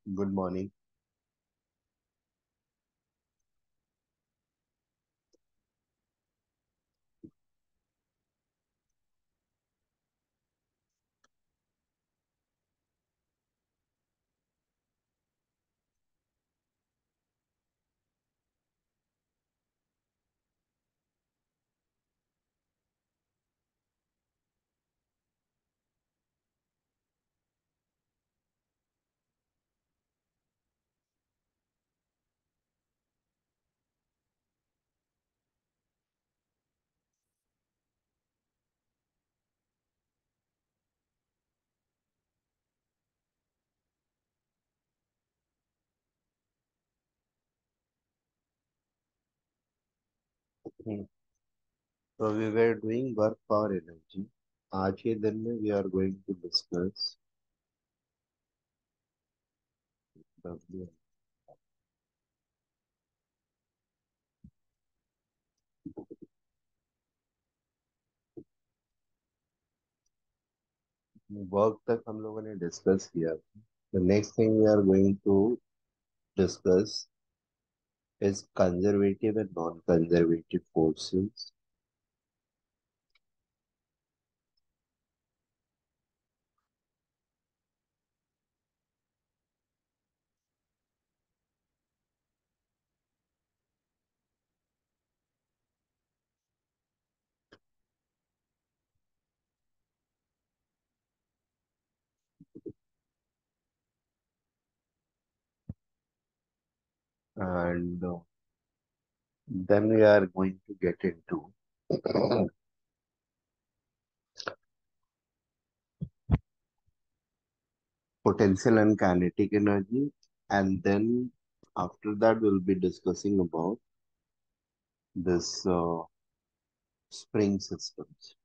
Good morning. Hmm. So we were doing work power energy. आज के दिन में we are going to discuss the work तक हम लोगों ने discuss किया. The next thing we are going to discuss is conservative and non-conservative forces. And then we are going to get into potential and kinetic energy. And then after that, we'll be discussing about this spring systems.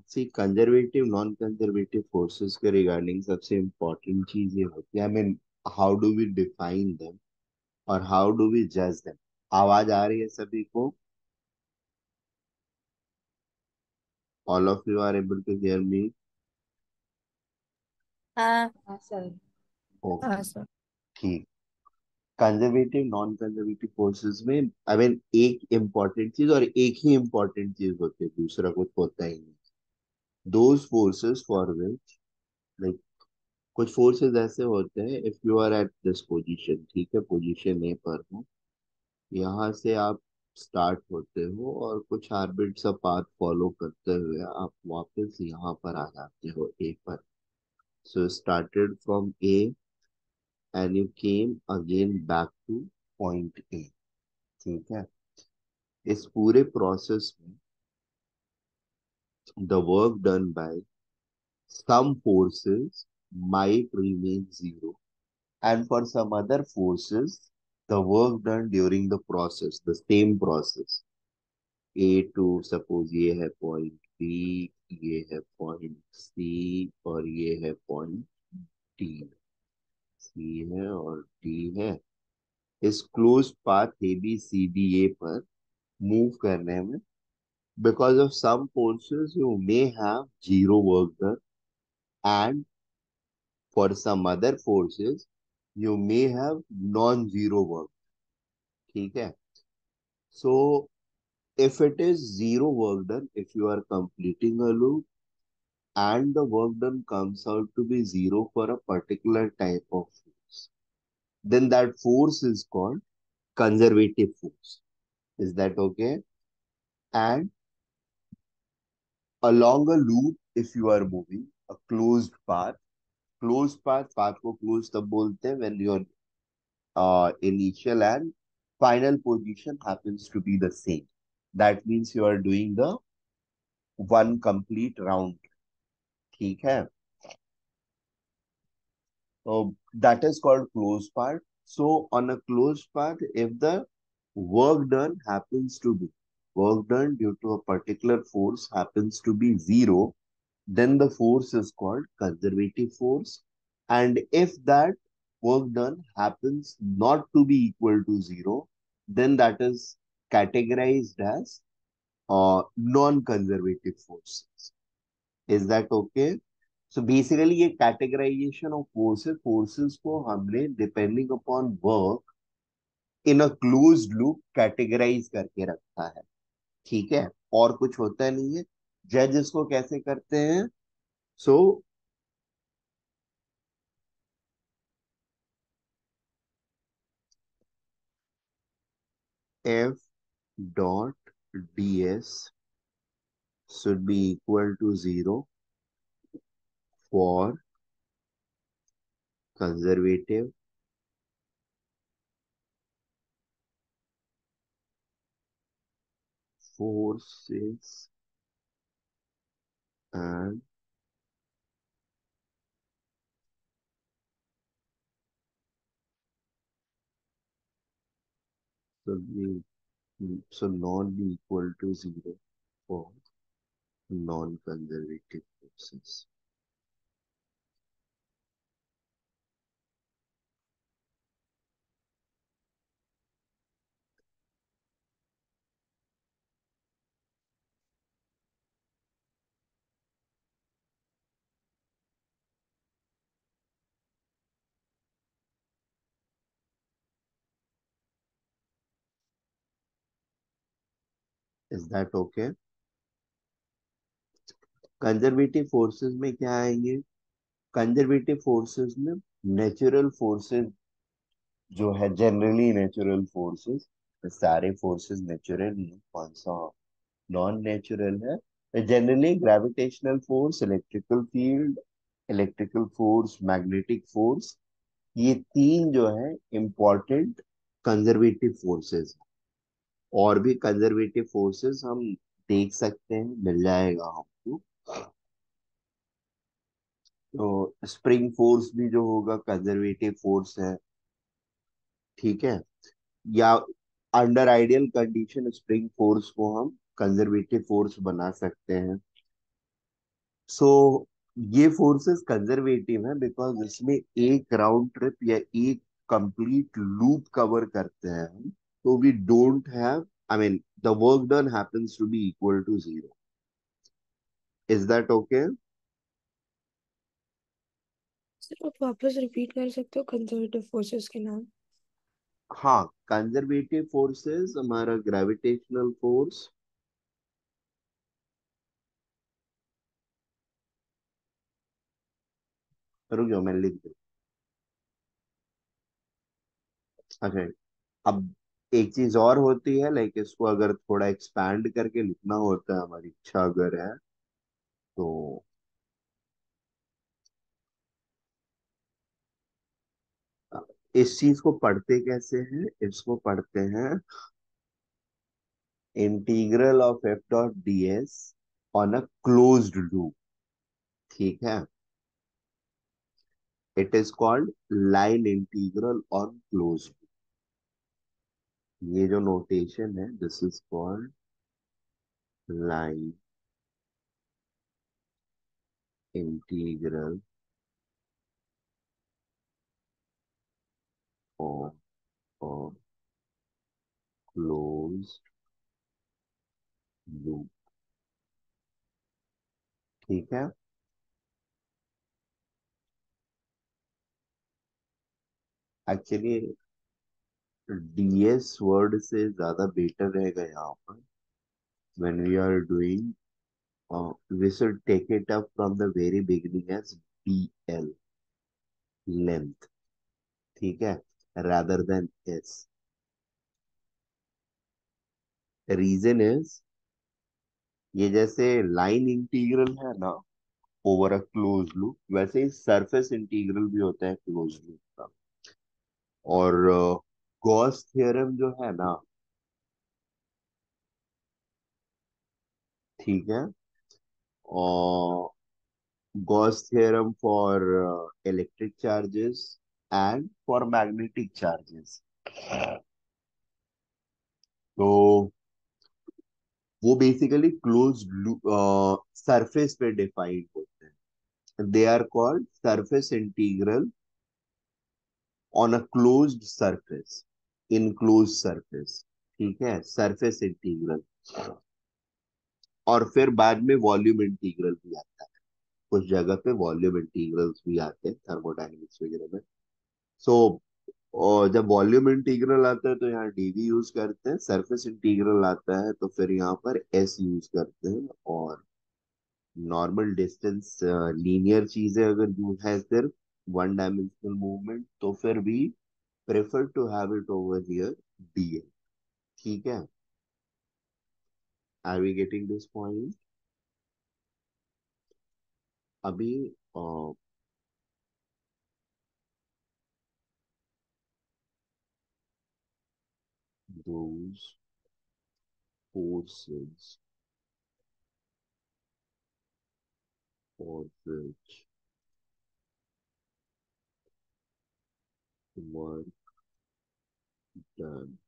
See conservative non conservative forces के regarding सबसे important चीज ये होती है, I mean how do we define them और how do we जज them. आवाज आ रही है सभी को? All of you are able to hear me? हाँ हाँ सर। हाँ ओके, सर। ठीक. कंजर्वेटिव नॉन कंजर्वेटिव फोर्सेस में आई मीन एक इम्पोर्टेंट चीज और एक ही इम्पोर्टेंट चीज होती है, दूसरा कुछ होता ही नहीं. Those forces for which, like, कुछ फोर्सेस ऐसे होते हैं, if you are at this position, ठीक है, पोजीशन ए पर हो, यहाँ से आप स्टार्ट होते हो और कुछ हैबिट सा पाथ फॉलो करते हुए आप वापस यहाँ पर आ जाते हो ए पर. So started from A and you came again back two point A. ठीक है. इस पूरे प्रोसेस में the work done bye some forces might remain zero, and for some other forces the work done during the process, the same process, A to suppose ये है point B, ये है point सी और ये है पॉइंट डी. सी है और D है. इस close path A B C D A पर मूव करने में, because of some forces you may have zero work done, and for some other forces you may have non-zero work. ठीक है. So if it is zero work done, if you are completing a loop and the work done comes out to be zero for a particular type of force, then that force is called conservative force. Is that okay? And along a loop, if you are moving a closed path, path को close तब बोलते हैं when your initial and final position happens to be the same. That means you are doing the one complete round. ठीक है. So that is called closed path. So on a closed path, if the work done happens to be work done due to a particular force happens to be zero, then the force is called conservative force. And if that work done happens not to be equal to zero, then that is categorized as non-conservative forces. Is that okay? So basically ये categorization of forces को हमने depending upon work in a closed loop categorize करके रखा है. ठीक है. और कुछ होता नहीं है. जज इसको कैसे करते हैं? सो F dot ds should be equal to zero for conservative forces and should be should not be equal to zero for non-conservative forces. Is that okay? Conservative forces में क्या आएंगे? कंजर्वेटिव फोर्सेस में नेचुरल फोर्सेस जो है, generally natural forces. सारे forces natural ही हैं, कौन सा नॉन नेचुरल है? Generally gravitational force, electrical field, electrical force, magnetic force, ये तीन जो है इंपॉर्टेंट कंजर्वेटिव फोर्सेस. और भी कंजर्वेटिव फोर्सेस हम देख सकते हैं, मिल जाएगा हमको. तो स्प्रिंग फोर्स भी जो होगा कंजर्वेटिव फोर्स है. ठीक है. या under ideal condition spring force को हम कंजर्वेटिव फोर्स बना सकते हैं. सो ये फोर्सेस कंजर्वेटिव है बिकॉज इसमें एक राउंड ट्रिप या एक कंप्लीट लूप कवर करते हैं हम. तो we don't have, I mean the work done happens to be equal to zero. Is that okay? Sir आप वापस रिपीट कर सकते हो कंजर्वेटिव फोर्सेस के नाम? हाँ. कंजर्वेटिव फोर्सेस हमारा ग्रेविटेशनल फोर्स. रुक जाओ मैं लिख दूं. अच्छा. अब एक चीज और होती है, लाइक इसको अगर थोड़ा एक्सपैंड करके लिखना होता है, हमारी इच्छा अगर है तो इस चीज को पढ़ते कैसे हैं? इसको पढ़ते हैं integral of F dot D S on a closed loop. ठीक है. It is called line integral on closed. ये जो नोटेशन है, this is called line integral of closed loop. ठीक है. एक्चुअली डीएस वर्ड से ज्यादा बेटर रहेगा यहाँ पर. when we are doing, we should take it up from the very beginning as dl, length. ठीक है. rather than s. Reason is, ये जैसे लाइन इंटीग्रल है ना ओवर अ क्लोज लूप, वैसे ही सरफेस इंटीग्रल भी होता है क्लोज लूप का. और गॉस थ्योरम जो है ना, ठीक है, और Gauss theorem for electric charges and for magnetic charges, तो वो बेसिकली क्लोज सरफेस पे डिफाइंड होते हैं। They are called surface integral on a closed surface, enclose surface, ठीक है, सरफेस इंटीग्रल। और फिर बाद में वॉल्यूम इंटीग्रल भी आता है, कुछ जगह पे वॉल्यूम इंटीग्रल्स भी आते हैं थर्मोडायनेमिक्स वगैरह में। सो और जब वॉल्यूम इंटीग्रल आता है तो यहाँ डीवी यूज करते हैं, सरफेस इंटीग्रल आता है तो फिर यहाँ पर एस यूज करते हैं। और नॉर्मल डिस्टेंस लीनियर चीजें अगर यूज है सिर्फ वन डायमेंशनल मूवमेंट, तो फिर भी prefer to have it over here DA, ठीक है। Are we getting this point? अभी those forces for which work done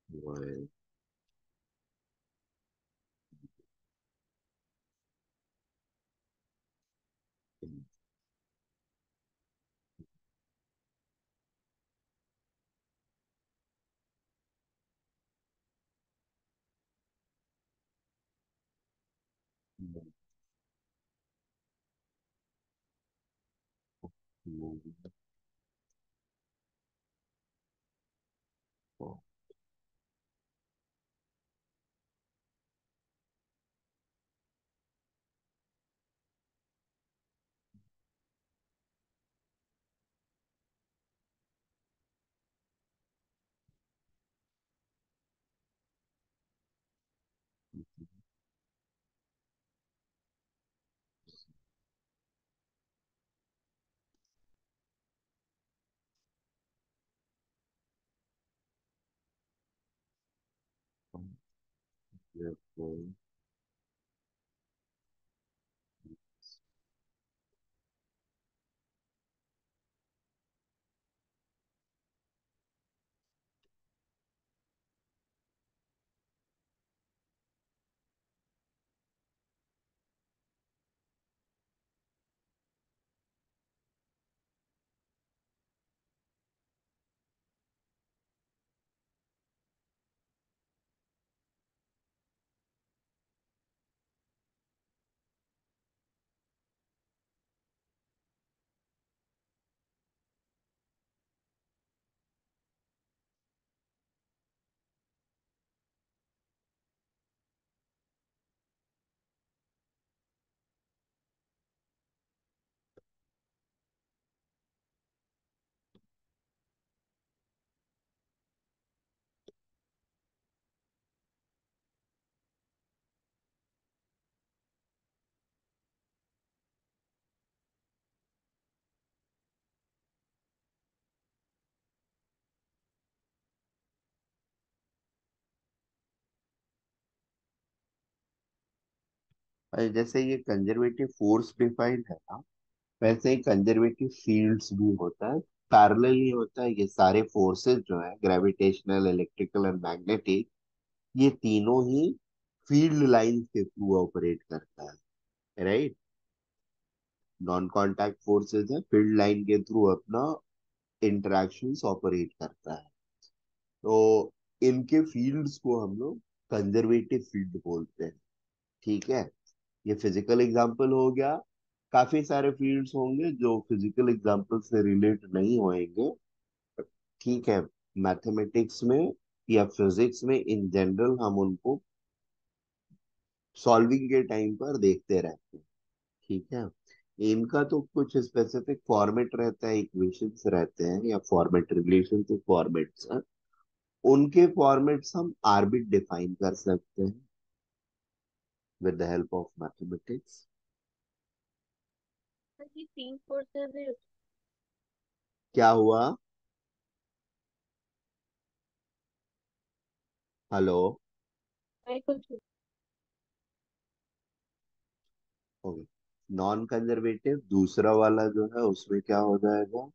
while in moving forward. Therefore, जैसे ये कंजर्वेटिव फोर्स डिफाइंड है ना, वैसे ही कंजर्वेटिव फील्ड्स भी होता है। पैरेलली होता है, ये सारे फोर्सेस जो है ग्रेविटेशनल, इलेक्ट्रिकल एंड मैग्नेटिक, ये तीनों ही फील्ड लाइंस के थ्रू ऑपरेट करता है, राइट। नॉन कांटेक्ट फोर्सेस है, फील्ड लाइन के थ्रू अपना इंटरेक्शंस ऑपरेट करता है। तो इनके फील्ड्स को हम लोग कंजर्वेटिव फील्ड बोलते हैं, ठीक है। ये फिजिकल एग्जांपल हो गया। काफी सारे फील्ड्स होंगे जो फिजिकल एग्जांपल से रिलेट नहीं होंगे, ठीक है। मैथमेटिक्स में या फिजिक्स में इन जनरल हम उनको सॉल्विंग के टाइम पर देखते रहते हैं, ठीक है। इनका तो कुछ स्पेसिफिक फॉर्मेट रहता है, इक्वेशंस रहते हैं या फॉर्मेट रिलेशन से फॉर्मेट्स हैं। उनके फॉर्मेट्स हम आर्बिट डिफाइन कर सकते हैं with the help of mathematics. ये तीन फोर्सेस है। क्या हुआ? हेलो। मैं कुछ ओके। नॉन कंजर्वेटिव दूसरा वाला जो है उसमें क्या हो जाएगा?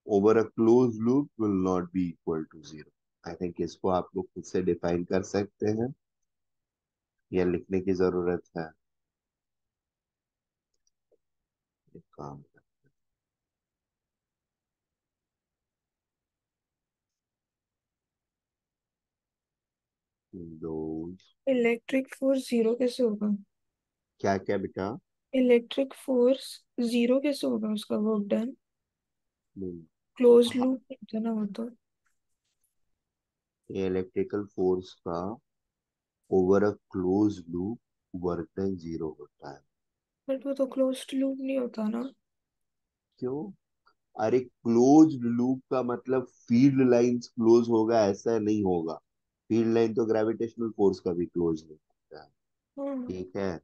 Over a close loop will not be equal to zero. I think इसको आप लोग खुद से डिफाइन कर सकते हैं या लिखने की जरूरत है? एक काम दो। इलेक्ट्रिक फोर्स जीरो कैसे होगा? क्या क्या बेटा? इलेक्ट्रिक फोर्स जीरो कैसे होगा उसका वर्क डन? नहीं। क्लोज हाँ, लूप होता ना वो तो। ये इलेक्ट्रिकल फोर्स का over a close loop work done zero होता है। बट वो तो क्लोज्ड लूप नहीं होता ना। क्यों? अरे क्लोज लूप का मतलब फील्ड लाइंस क्लोज होगा ऐसा नहीं होगा। फील्ड लाइन तो ग्रेविटेशनल फोर्स का भी क्लोज नहीं होता है। हाँ। ठीक है।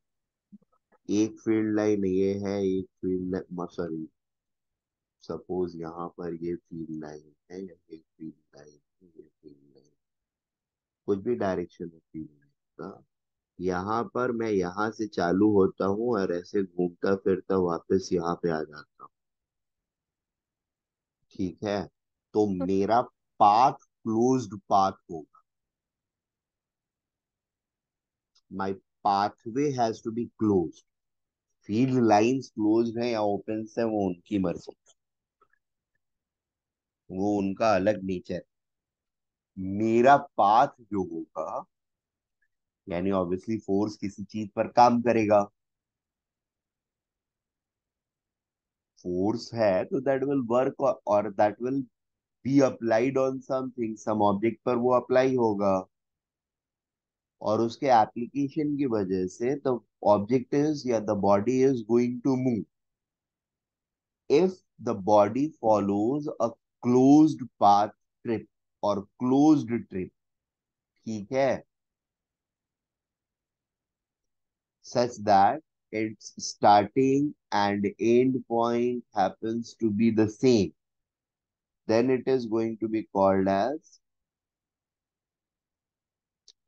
एक फील्ड लाइन ये है, एक फील्ड लाइन, सॉरी, सपोज यहाँ पर ये फील्ड लाइन है या ये फील्ड लाइन है, ये फील्ड लाइन, कुछ भी डायरेक्शन है फील्ड लाइन का। यहाँ पर मैं यहाँ से चालू होता हूँ और ऐसे घूमता फिरता वापस यहाँ पे आ जाता हूँ। ठीक है। तो मेरा पाथ क्लोज्ड पाथ होगा। My pathway has to be closed. Field lines closed है या ओपन है वो उनकी मर्जी, वो उनका अलग नेचर। मेरा पाथ जो होगा, यानी ऑब्वियसली फोर्स किसी चीज पर काम करेगा। फोर्स है तो दैट विल वर्क और that will be applied on something, some object पर वो अप्लाई होगा। और उसके एप्लीकेशन की वजह से द ऑब्जेक्ट इज या the body is going to move if the body follows a closed path trip or closed trip। ठीक है। such that its starting and end point happens to be the same, then it is going to be called as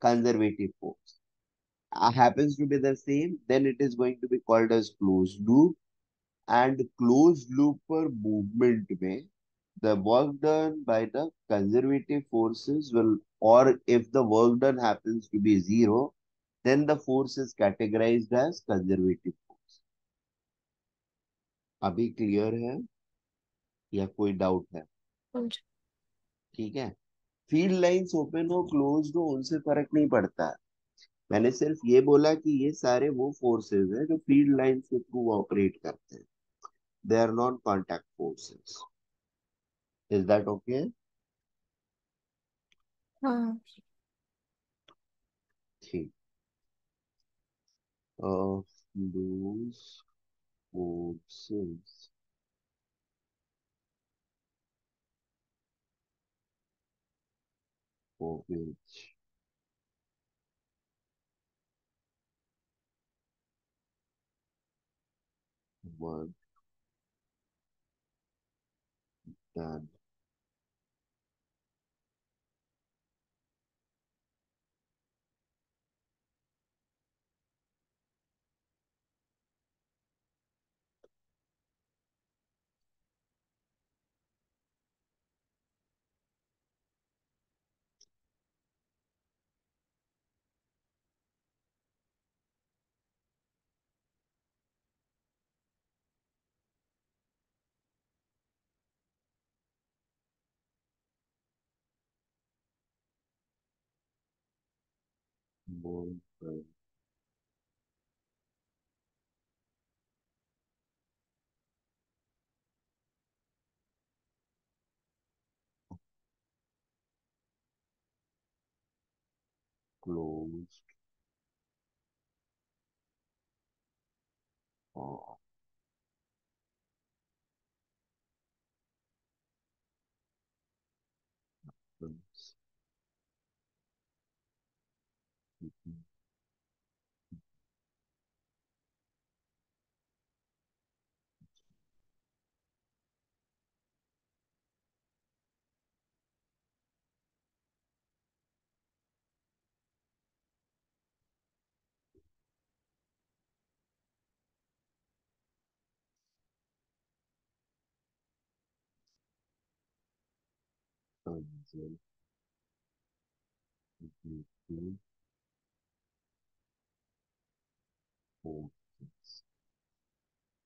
conservative force. Happens to be the same, then it is going to be called as closed loop। and closed loop पर movement में the work done by the conservative forces will, or if the work done happens to be zero, then the force is categorized as conservative force। अभी clear है या कोई doubt है? समझ। ठीक है। फील्ड लाइंस ओपन हो क्लोज हो उनसे फर्क नहीं पड़ता है। मैंने सिर्फ ये बोला कि ये सारे वो फोर्सेस हैं जो फील्ड लाइंस के थ्रू ऑपरेट करते हैं। They are non contact forces. Is that okay? हाँ। ठीक। of those forces for which work done more closed or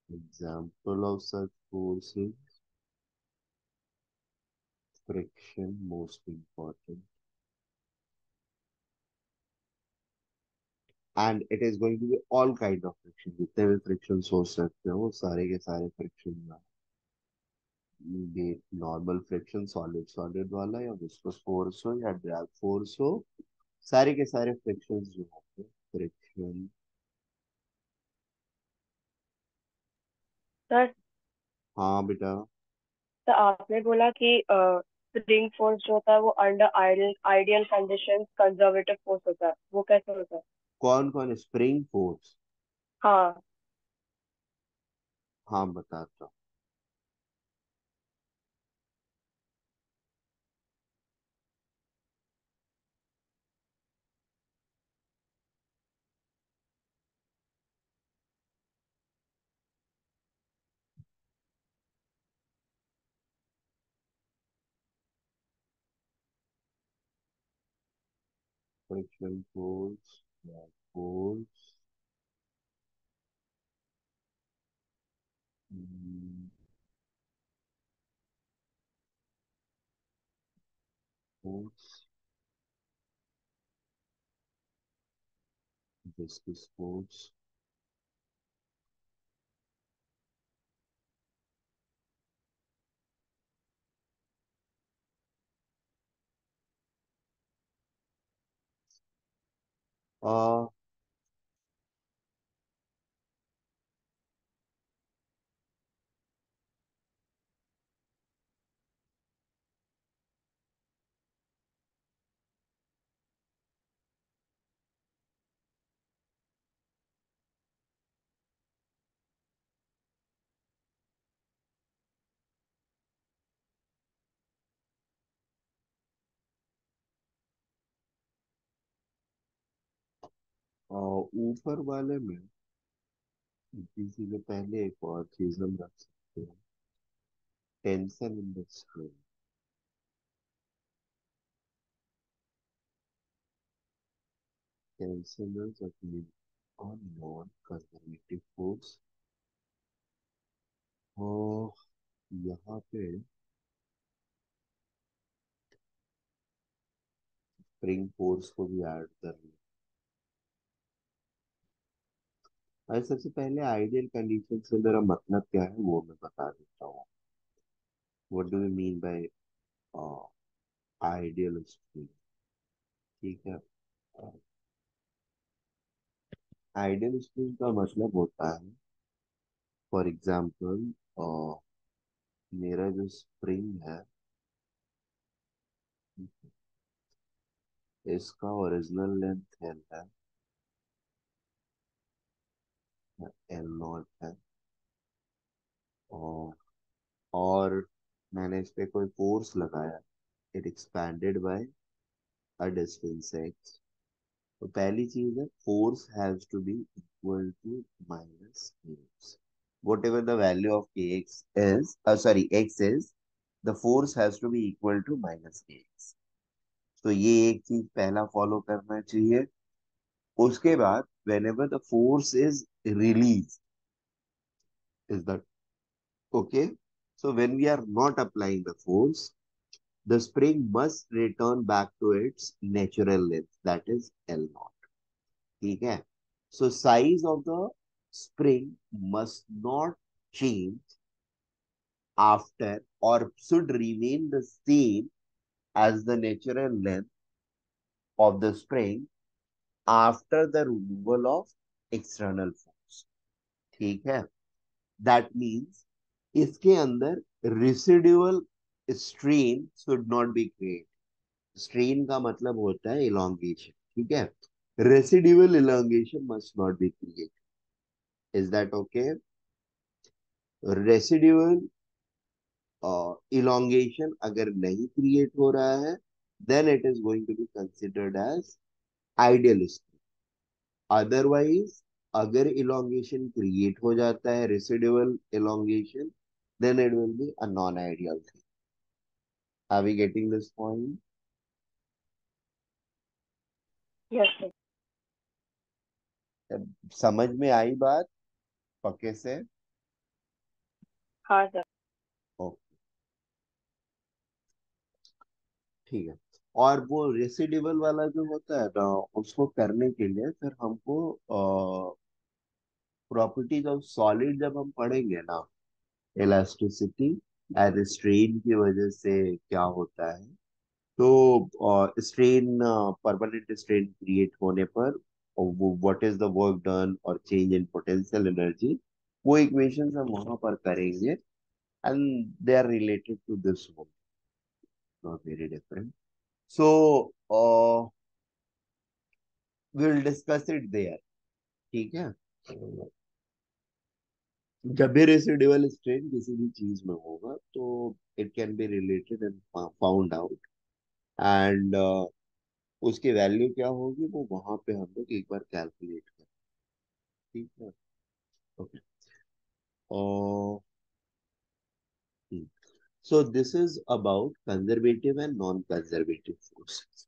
Example of such forces, friction most important, and it is going to be all kind of friction. जितने भी friction हो सकते हो वो सारे के सारे friction में, ये नॉर्मल फ्रिक्शन सॉलिड सॉलिड वाला या विस्कस फोर्स हो या ड्रैग फोर्स हो, सारे के सारे फ्रिक्शंस जो होते हैं फ्रिक्शन। सर हाँ बेटा। सर आपने बोला कि स्प्रिंग फोर्स जो होता है वो under ideal ideal conditions conservative force होता है, वो कैसे होता है? कौन कौन स्प्रिंग फोर्स? हाँ। हाँ बताता हूँ। Friction force, drag force, force, viscous force. ऊपर वाले में इसी के पहले एक और चीज हम रख सकते हैं, tension in the string. Tension is on non-conservative force। और यहाँ पे स्प्रिंग फोर्स को भी ऐड कर लें। और सबसे पहले आइडियल कंडीशन से मेरा मतलब क्या है वो मैं बता देता हूँ। What do we mean by ideal spring? ठीक है, आइडियल स्प्रिंग का मतलब होता है, फॉर एग्जाम्पल मेरा जो स्प्रिंग है इसका ओरिजिनल लेंथ एल है, L0 है, और और मैंने इस पे कोई फोर्स लगाया, it expanded by a distance x। तो पहली चीज है force has to be equal to minus x, whatever the value of kx is, sorry x is, the force has to be equal to minus kx। तो ये एक चीज पहला follow करना चाहिए। उसके बाद whenever the force is released, is that okay? So when we are not applying the force, the spring must return back to its natural length, that is L0। ठीक है? So size of the spring must not change after, or should remain the same as the natural length of the spring after the removal of external force। ठीक है? That means इसके अंदर residual strain should not be created। Strain का मतलब होता है elongation, ठीक है। Residual elongation must not be created, is that okay? Residual elongation अगर नहीं क्रिएट हो रहा है, then it is going to be considered as idealistic. Otherwise अगर इलोंगेशन क्रिएट हो जाता है, residual elongation, then it will be a non ideal thing. Are we getting this point? Yes sir. समझ में आई बात पक्के से? हाँ सर। ओके, ठीक है। और वो रेसिड्यूअल वाला जो होता है ना, उसको करने के लिए फिर हमको प्रॉपर्टीज ऑफ सॉलिड जब हम पढ़ेंगे ना, इलास्टिसिटी एंड स्ट्रेन की वजह से क्या होता है, तो स्ट्रेन, परमानेंट स्ट्रेन क्रिएट होने पर what is the work done और चेंज इन पोटेंशियल एनर्जी, वो इक्वेशंस हम वहां पर करेंगे, and they are related to this one, not very different. So will discuss it there, ठीक है। जब भी रेसिडुअल स्ट्रेन किसी भी चीज में होगा, तो it can be related and found out, and उसकी वैल्यू क्या होगी वो वहां पे हम लोग एक बार कैलकुलेट करें, ठीक है। Okay, so this is about conservative and non conservative forces,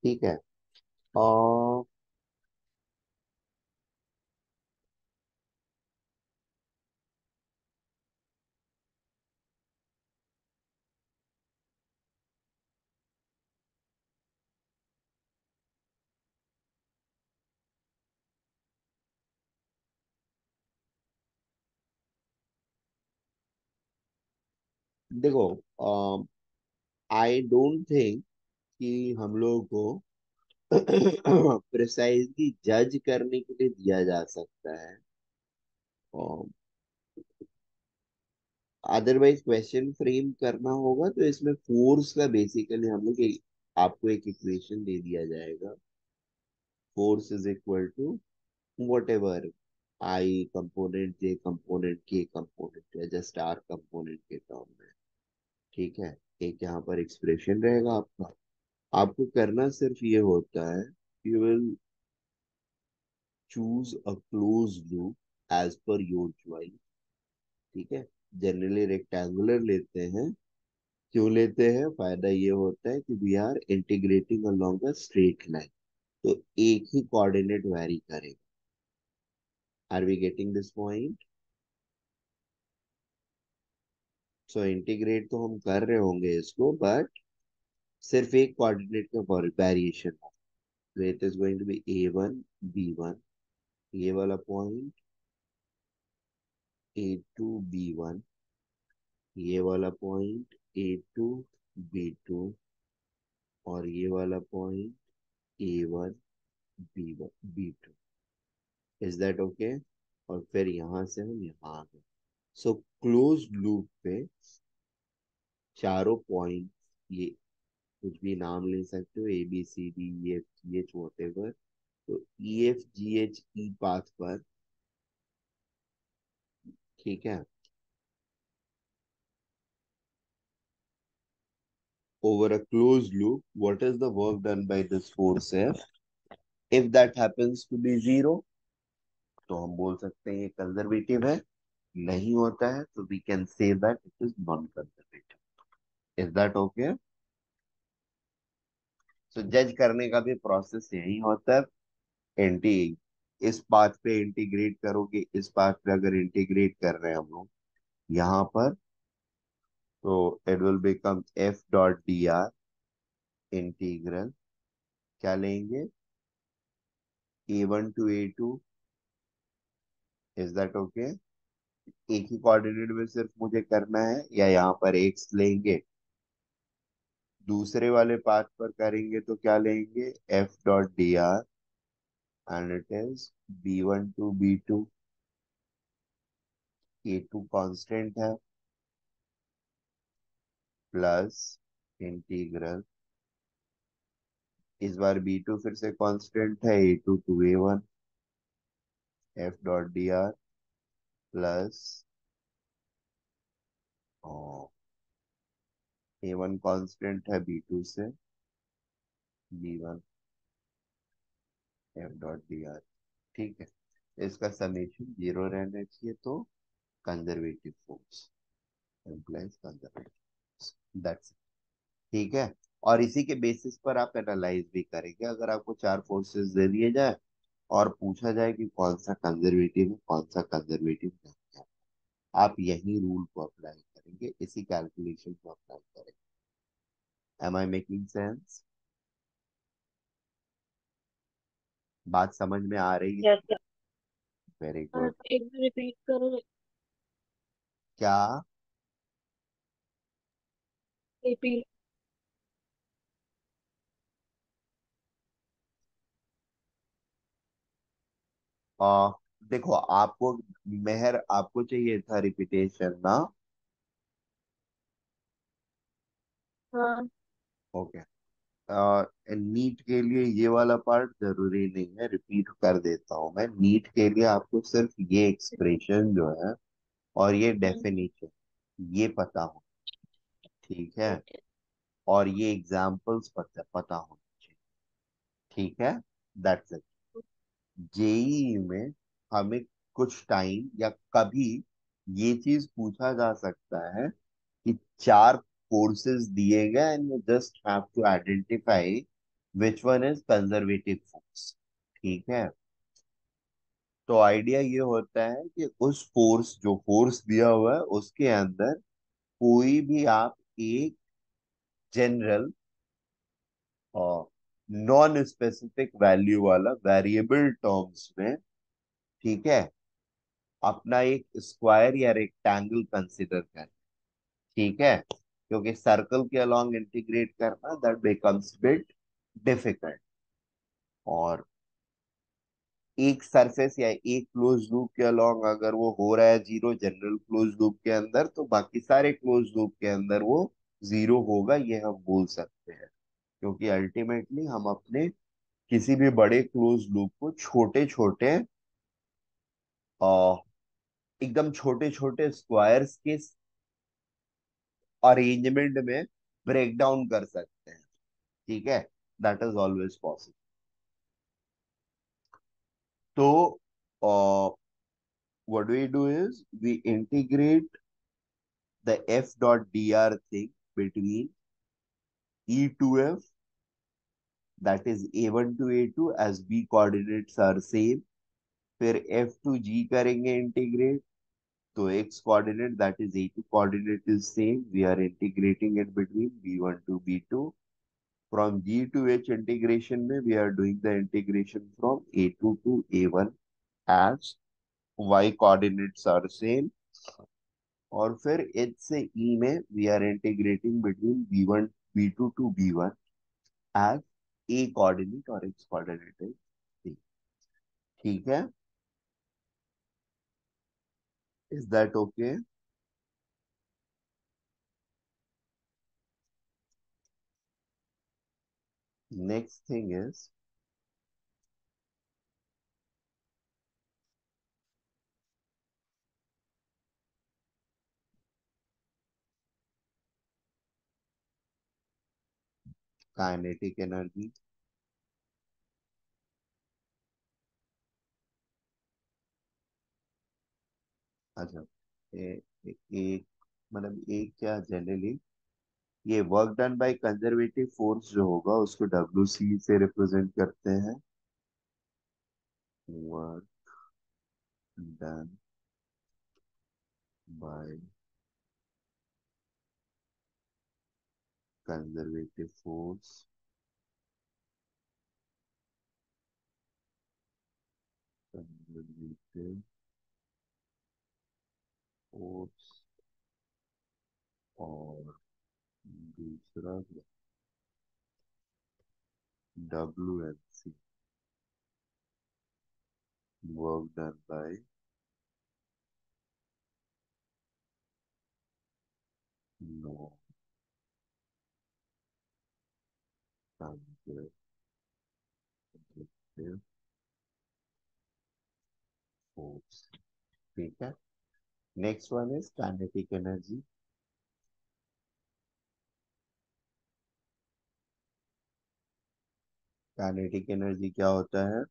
ठीक है। uh, देखो, आई डोंट थिंक कि हम लोगों को प्रिसाइजली जज करने के लिए दिया जा सकता है, अदरवाइज क्वेश्चन फ्रेम करना होगा तो इसमें फोर्स का बेसिकली हम लोग आपको एक इक्वेशन दे दिया जाएगा, force is equal to whatever I component, J component, K component, या जस्ट आर कंपोनेंट के टर्म में, ठीक है। एक यहाँ पर एक्सप्रेशन रहेगा आपका, आपको करना सिर्फ ये होता है, you will choose a close loop as per your choice, ठीक है। जनरली रेक्टेंगुलर लेते हैं, क्यों लेते हैं, फायदा ये होता है कि we are integrating along a straight line, तो एक ही कोऑर्डिनेट वेरी करेगा। Are we getting this point? So integrate तो हम कर रहे होंगे इसको, बट सिर्फ एक कोऑर्डिनेट का वेरिएशन हो, तो it is going to be A1 B1, ये वाला पॉइंट A2 B1, ये वाला पॉइंट A2 B2, और ये वाला point A1 B1 B2। Is that okay? और फिर यहां से हम यहाँ आ गए। सो क्लोज लूप पे चारों पॉइंट, ये कुछ भी नाम ले सकते हो, ABCDEFGH वॉट एवर, तो EFGH पाथ पर, ठीक है, over a closed loop, what is the work done by this force F? If that happens to be zero, तो हम बोल सकते हैं ये कंजर्वेटिव है, नहीं होता है तो we can say that it is non conservative। is that okay? तो जज करने का भी प्रोसेस यही होता है, एंटी, इस पाथ पे इंटीग्रेट करोगे, इस पाथ पे अगर इंटीग्रेट कर रहे हैं हम लोग यहाँ पर, तो it will become F.dr integral, क्या लेंगे, A1 to A2। Is that okay? एक ही कोऑर्डिनेट में सिर्फ मुझे करना है, या यहाँ पर एक्स लेंगे, दूसरे वाले पाथ पर करेंगे तो क्या लेंगे, F.dr, and it is B1 to B2, A2 constant है, प्लस इंटीग्रल इस बार B2 फिर से कांस्टेंट है, A2 to A1 F.dr plus A1 constant है B2 से, B1 F.dr। ठीक है, इसका समेशन 0 रहना चाहिए, तो conservative force employs conservative, that's, ठीक है। और इसी के बेसिस पर आप एनालाइज भी करेंगे। अगर आपको चार फोर्सेस दे दिए जाए और पूछा जाए कि कौन सा कंजर्वेटिव है कौन सा कंजर्वेटिव नहीं है, आप यही रूल को अप्लाई करेंगे, इसी कैलकुलेशन को अप्लाई करेंगे। Am I making sense? बात समझ में आ रही है? Yes sir. वेरी हाँ, गुड। एक बार रिपीट करो। क्या? रिपीट। आ, देखो, आपको, मेहर, आपको चाहिए था रिपीटेशन ना? हाँ। ओके। नीट के लिए ये वाला पार्ट जरूरी नहीं है, रिपीट कर देता हूँ मैं। नीट के लिए आपको सिर्फ ये एक्सप्रेशन जो है और ये हम्म, डेफिनेशन ये पता हो, ठीक है, ठीक है। और ये एग्जाम्पल्स पता पता होने चाहिए, ठीक है, दैट्स इट। जेई में हमें कुछ टाइम या कभी ये चीज पूछा जा सकता है कि चार फोर्सेस दिए गए and you just have to identify which one is conservative force, ठीक है। तो आइडिया ये होता है कि उस फोर्स, जो फोर्स दिया हुआ है उसके अंदर कोई भी आप एक जनरल और नॉन स्पेसिफिक वैल्यू वाला वेरिएबल टर्म्स में, ठीक है, अपना एक स्क्वायर या रेक्टेंगल कंसिडर करें, ठीक है, क्योंकि सर्कल के अलोंग इंटीग्रेट करना दैट बिकम्स बिट डिफिकल्ट। और एक सरफेस या एक क्लोज लूप के अलोंग अगर वो हो रहा है जीरो जनरल क्लोज लूप के अंदर, तो बाकी सारे क्लोज लूप के अंदर वो जीरो होगा, ये हम बोल सकते हैं। क्योंकि अल्टीमेटली हम अपने किसी भी बड़े क्लोज लूप को छोटे छोटे, एकदम छोटे छोटे स्क्वायर्स के अरेंजमेंट में ब्रेक डाउन कर सकते हैं, ठीक है, दैट इज ऑलवेज पॉसिबल। तो what we do is we integrate the f.dr thing between E2F, that is A1 to A2 as B coordinates are same, फिर F2G करेंगे इंटीग्रेट, तो X coordinate that is A2 coordinate is same, we are integrating it between B1 to B2, from G to H integration में we are doing the integration from A2 to A1 as Y coordinates are same, और फिर H से E में we are integrating between B1 B2 to B1 as A coordinate और X coordinate is C, ठीक है, is that okay? Next thing is, kinetic energy. अच्छा, एक मतलब एक क्या, जनरली ये work done by conservative force जो होगा उसको WC से रिप्रेजेंट करते हैं, work done by conservative force, conservative force, और दूसरा WNC, work done by no conjugate force. ठीक है। Next one is kinetic energy. Kinetic energy क्या होता है?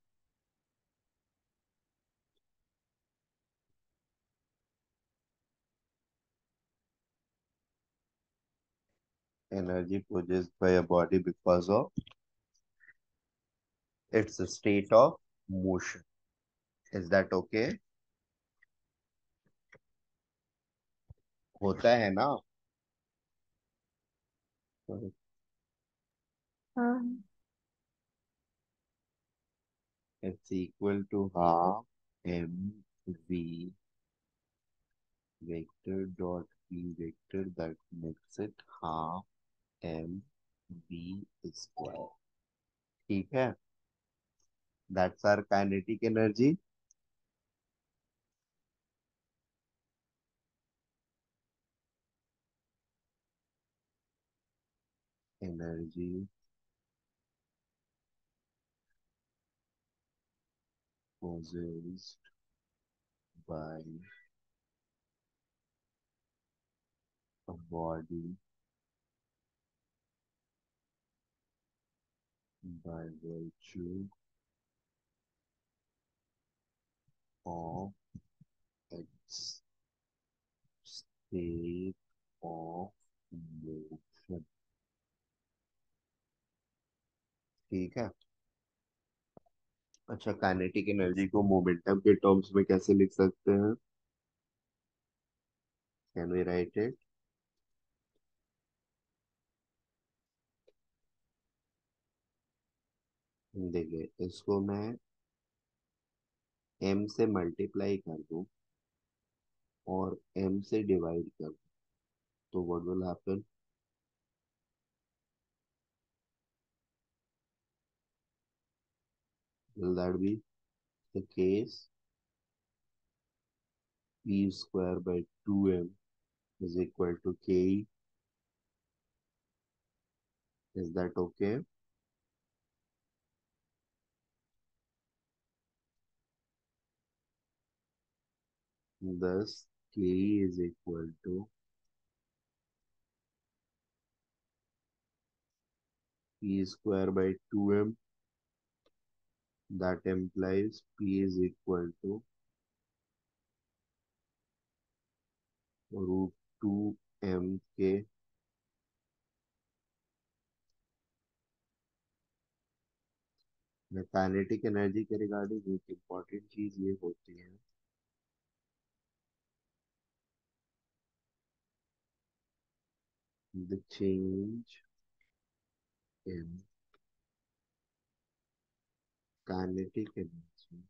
Energy produced by a body because of its state of motion. Is that okay? होता है ना? हाँ। It's equal to half mv vector dot p vector, that makes it half mv square. ठीक है? That's our kinetic energy. Energy possessed by a body by virtue of its state of motion. ठीक है। अच्छा, kinetic energy को momentum के terms में कैसे लिख सकते हैं? Can we write it? देखिए, इसको मैं m से मल्टीप्लाई कर दूं और m से डिवाइड कर दूं, तो what will happen? Will that be the case? p square by 2m is equal to ke. Is that okay? Thus ke is equal to p square by 2m. That implies p is equal to root 2 mk. Kinetic energy के regarding एक important चीज ये होती है, the change in kinetic energy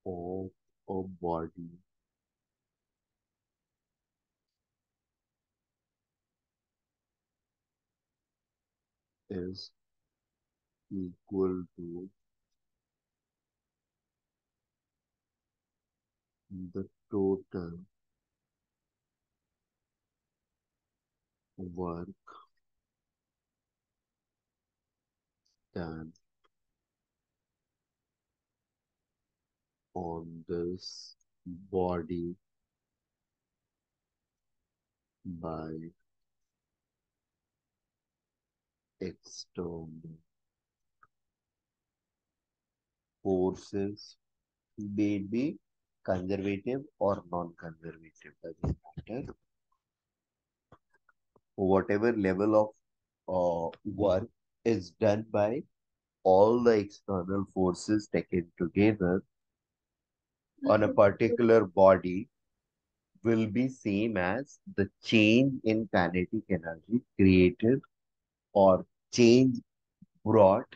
of a body is equal to the total work done on this body by external forces, may it be conservative or non-conservative, doesn't matter. Whatever level of work is done by all the external forces taken together on a particular body will be same as the change in kinetic energy created or change brought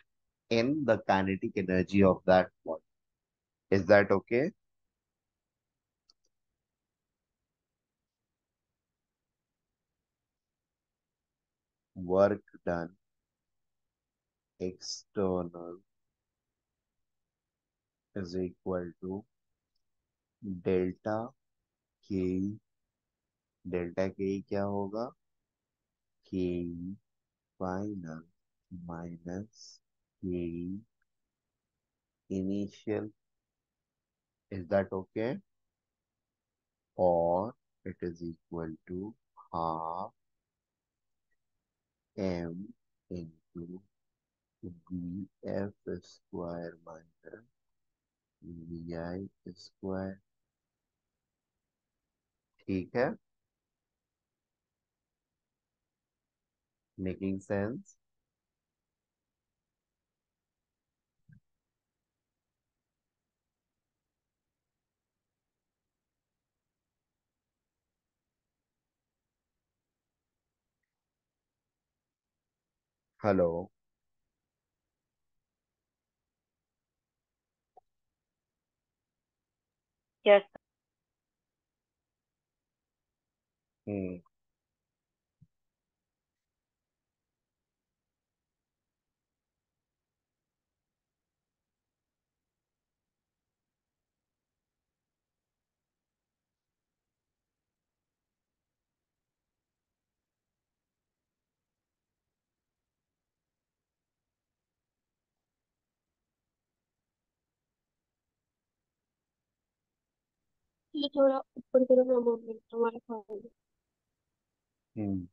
in the kinetic energy of that body. Is that okay? Work done external is equal to delta K. Delta के क्या होगा? के final minus के initial, is that okay? Or it is equal to half m into vf square minus vi square. ठीक है, making sense? Hello. Yes. हम्म। ये थोड़ा ऊपर की तरफ मूवमेंट तुम्हारे ख्याल हम्म।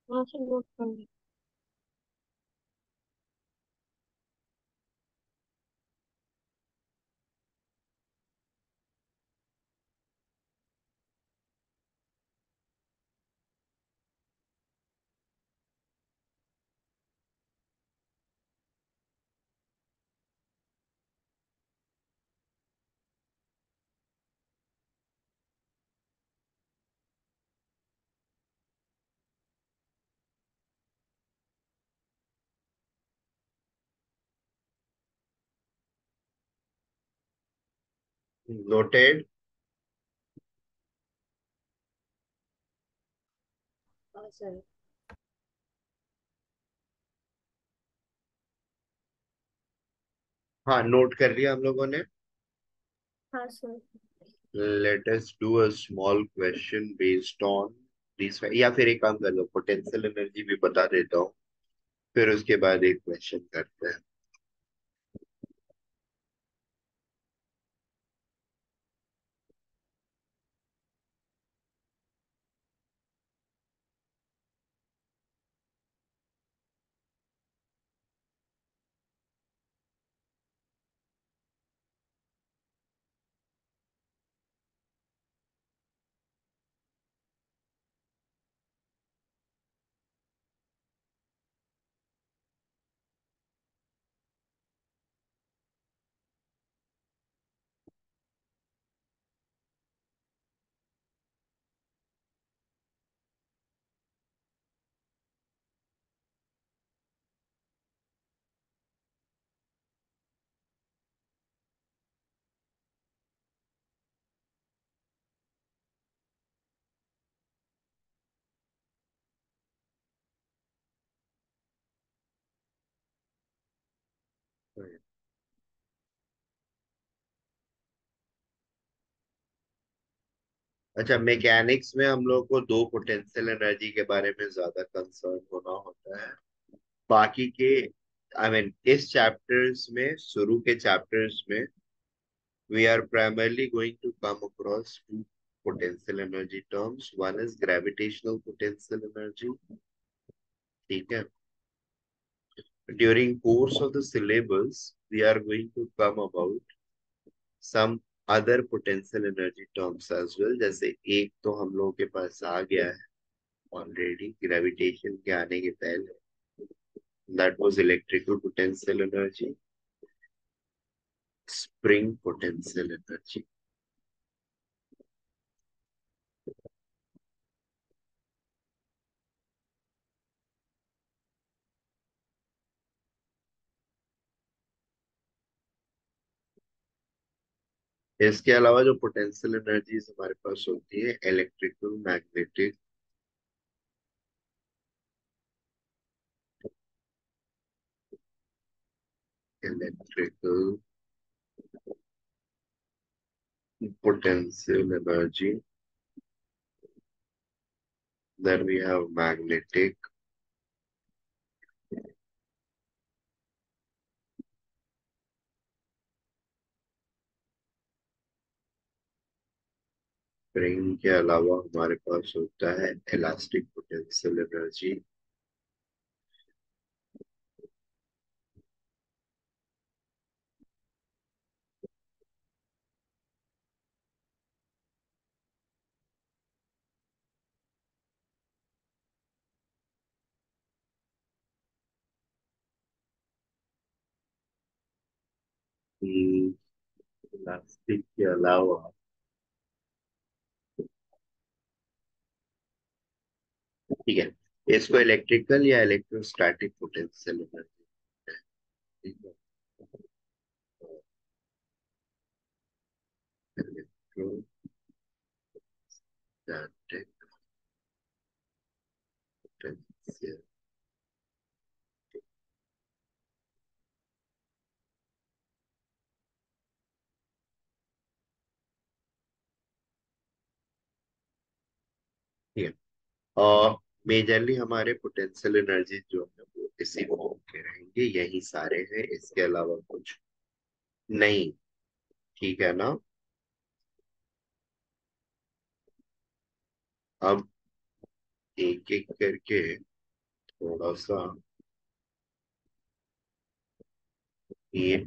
वहां से नोट कर ली। नोटेड। हाँ सर। हाँ, नोट कर लिया हम लोगों ने। हाँ sir. Let us do a small question based on this, या फिर एक काम कर लो, पोटेंशियल एनर्जी भी बता देता हूँ, फिर उसके बाद एक क्वेश्चन करते हैं। अच्छा, मैकेनिक्स में हम लोग को दो पोटेंशियल एनर्जी के बारे में ज्यादा कंसर्न होना होता है। बाकी के, आई मीन इस चैप्टर्स में, शुरू के चैप्टर्स में, we are primarily going to come across two potential energy terms. One is gravitational potential energy. ठीक है? During course of the syllabus, we are going to come about some other potential energy terms as well. जैसे एक तो हम लोगों के पास आ गया है ऑलरेडी ग्रेविटेशन के आने के पहले, That was electrical potential energy, spring potential energy. इसके अलावा जो पोटेंशियल एनर्जीज हमारे पास होती है, electrical, magnetic, electrical potential energy. Then we have magnetic, spring के अलावा हमारे पास होता है इलास्टिक पोटेंशियल एनर्जी. इलास्टिक के अलावा ठीक है, इसको इलेक्ट्रिकल या इलेक्ट्रोस्टैटिक पोटेंशियल एनर्जी. ठीक है, इलेक्ट्रोस्टैटिक पोटेंशियल. ठीक है, और मेजरली हमारे पोटेंशियल एनर्जी जो है वो इसी फॉर्म के रहेंगे, यही सारे हैं, इसके अलावा कुछ नहीं. ठीक है ना. अब एक एक करके थोड़ा सा ये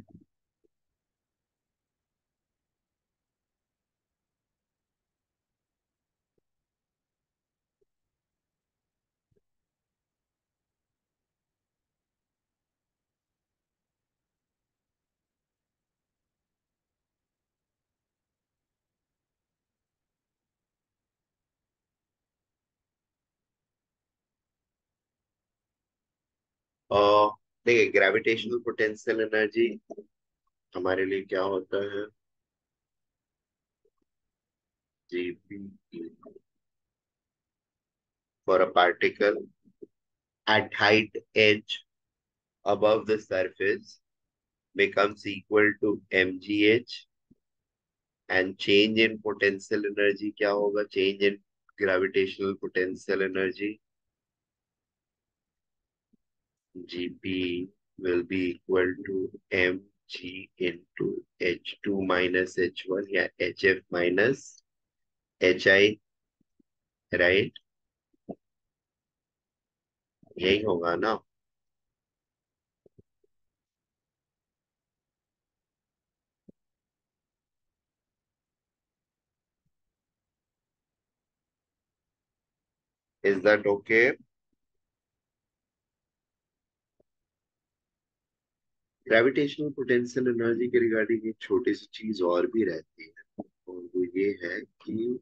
और देखिए, ग्रेविटेशनल पोटेंशियल एनर्जी हमारे लिए क्या होता है, GP for a particle at height h above the surface becomes equal to mgh, and change in potential energy क्या होगा, change in gravitational potential energy, gp will be equal to mg into h2 minus h1 या hf minus hi, right? यही होगा ना. Is that okay? Gravitational potential energy के regarding एक छोटी सी चीज और भी रहती है, और वो ये है कि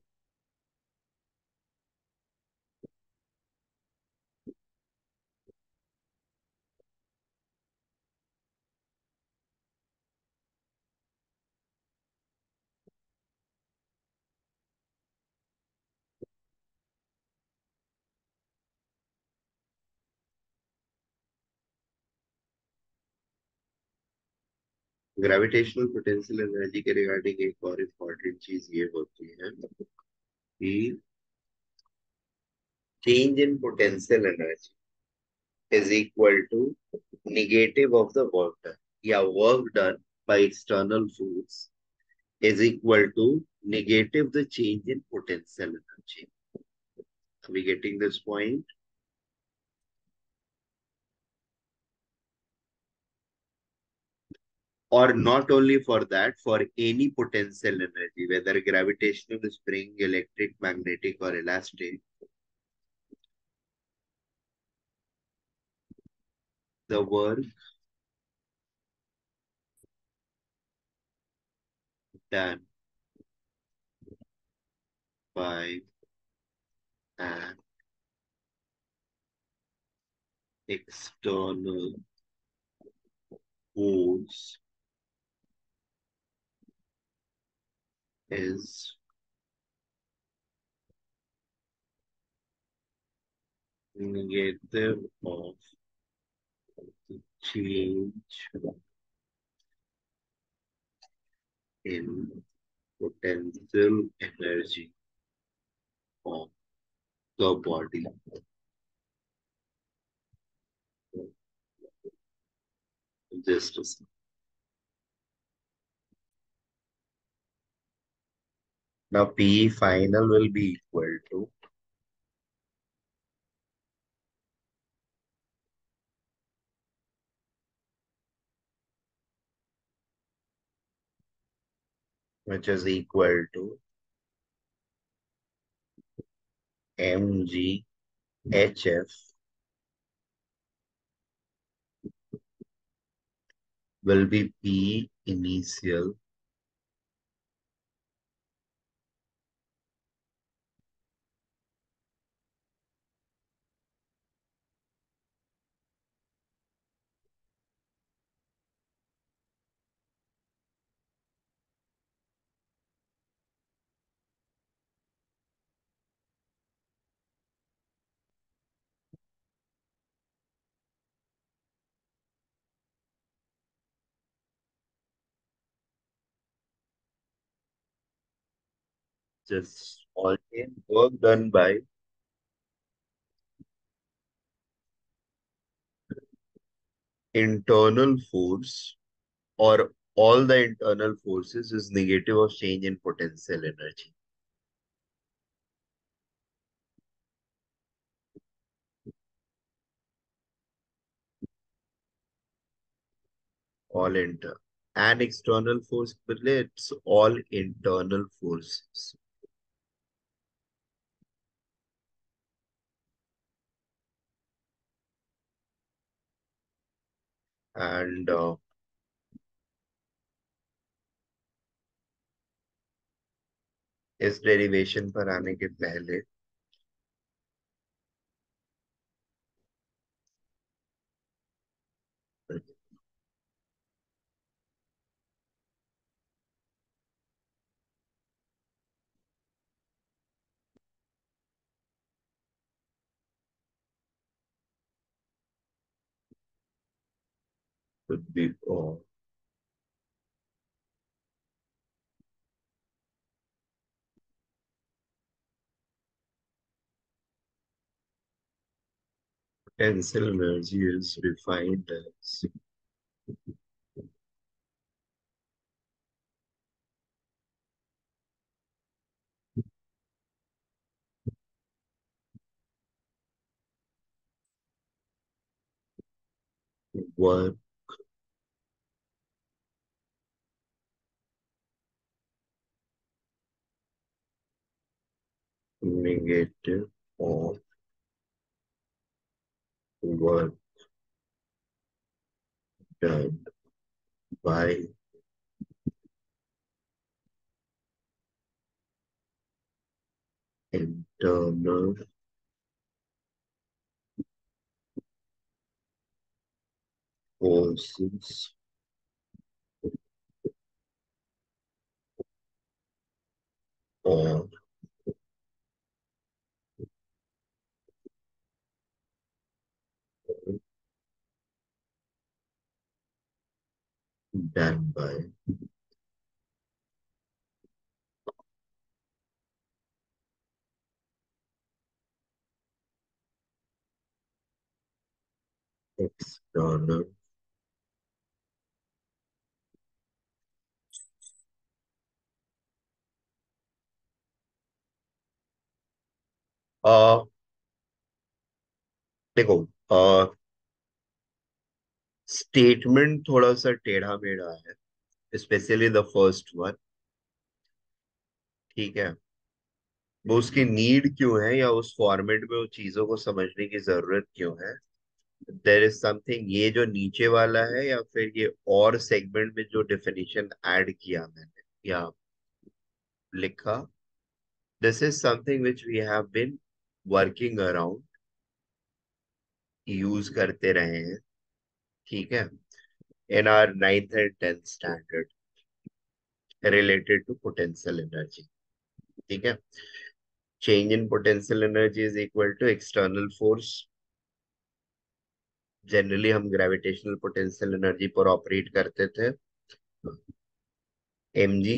ग्रेविटेशनल पोटेंशियल एनर्जी के रिगार्डिंग एक और इम्पोर्टेंट चीज ये होती है कि change in potential energy is equal to negative of the work done, या work done by external force is equal to negative the change in potential energy. Are we getting this point? Or not only for that, for any potential energy, whether gravitational, spring, electric, magnetic, or elastic, the work done by an external force is negative of the change in potential energy of the body. Just a second. Now P final will be equal to, which is equal to mgHF will be P initial just all in work done by internal force, or all the internal forces is negative of change in potential energy. All inter and external force, but it's all internal forces. And इस derivation पर आने के पहले could be potential energy is defined as work negative of work done by internal forces or done by external uh देखो statement थोड़ा सा टेढ़ा मेढ़ा है, स्पेशली द फर्स्ट वन। ठीक है, वो उसकी नीड क्यों है या उस फॉर्मेट में वो चीजों को समझने की जरूरत क्यों है, देयर इज समथिंग, ये जो नीचे वाला है या फिर ये और सेगमेंट में जो डेफिनेशन ऐड किया मैंने या लिखा, this is something which we have been working around, use करते रहे हैं, ठीक है, in our 9th and 10th standard related to potential energy, ठीक है। Change in potential energy is equal to external force. Generally हम ग्रेविटेशनल पोटेंशियल एनर्जी पर operate करते थे, mg,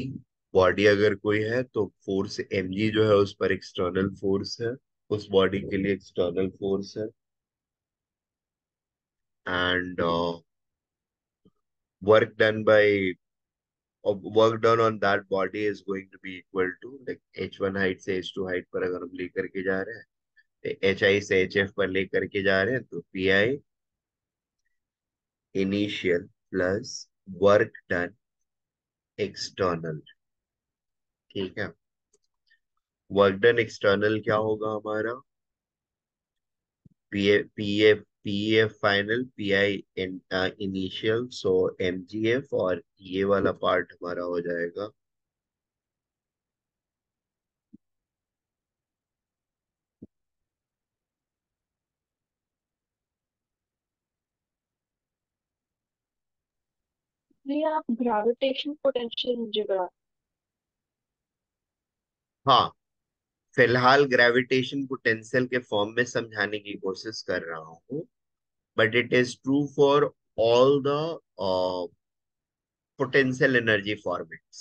बॉडी अगर कोई है तो फोर्स mg जो है उस पर एक्सटर्नल फोर्स है, उस बॉडी के लिए एक्सटर्नल फोर्स है, and work done by work done on that body is going to be equal to, like h1 height से h2 हाइट पर अगर हम लेकर के जा रहे हैं, hi से hf पर लेकर के जा रहे हैं, तो pi initial plus work done external, ठीक है। वर्क डन एक्सटर्नल क्या होगा हमारा, P F final, P I initial, so M G F, और ये वाला पार्ट हमारा हो जाएगा नहीं, आप ग्रेविटेशन पोटेंशियल मुझे बता। हाँ, फिलहाल ग्रेविटेशन पोटेंशियल के फॉर्म में समझाने की कोशिश कर रहा हूँ, but it is true for all the potential energy formats.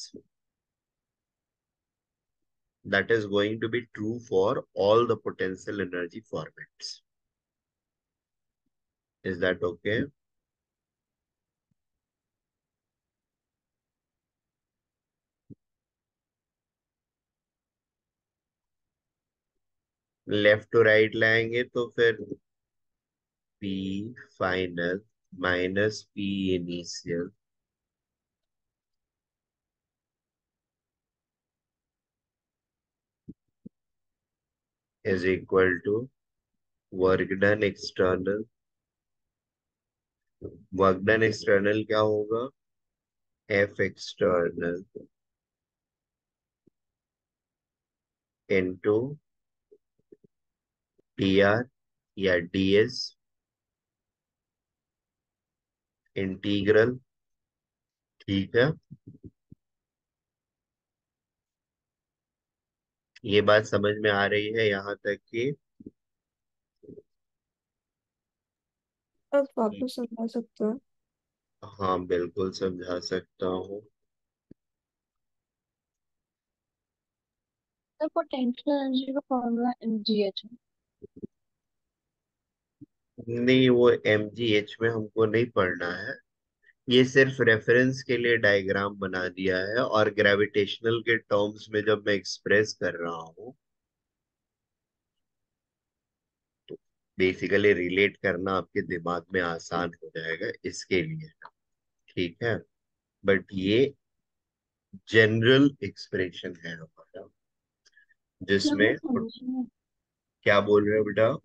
That is going to be true for all the potential energy formats. Is that okay? Left to right लाएंगे तो फिर P final minus P initial is equal to work done external. Work done external क्या होगा, F external into dr या ds integral, ठीक है। ये बात समझ में आ रही है यहाँ तक कि, आप वापस समझा सकते हो? हाँ बिल्कुल समझा सकता हूँ। तो पोटेंशियल एनर्जी का फॉर्मूला mgh है। नहीं, वो mgh में हमको नहीं पढ़ना है, ये सिर्फ रेफरेंस के लिए डायग्राम बना दिया है, और ग्रेविटेशनल के टर्म्स में जब मैं एक्सप्रेस कर रहा हूँ तो बेसिकली रिलेट करना आपके दिमाग में आसान हो जाएगा इसके लिए, ठीक है। बट ये जनरल एक्सप्रेशन है हमारा, जब मैं जिसमें, समझी नहीं, क्या बोल रहे हो बेटा?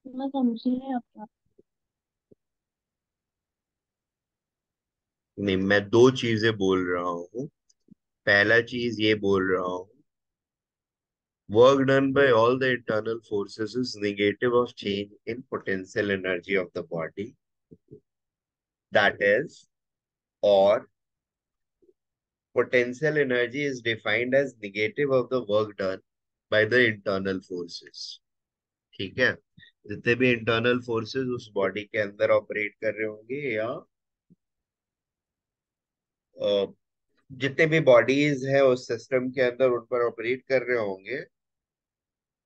मैं समझी नहीं आपका। नहीं, मैं दो चीजें बोल रहा हूँ। पहला चीज ये बोल रहा हूँ, work done by all the internal forces is negative of change in potential energy of the body. That is, or potential energy is defined as negative of the work done by the internal forces. ठीक है, जितने भी internal forces उस body के अंदर operate कर रहे होंगे, या जितने भी बॉडीज है उस सिस्टम के अंदर उन पर ऑपरेट कर रहे होंगे,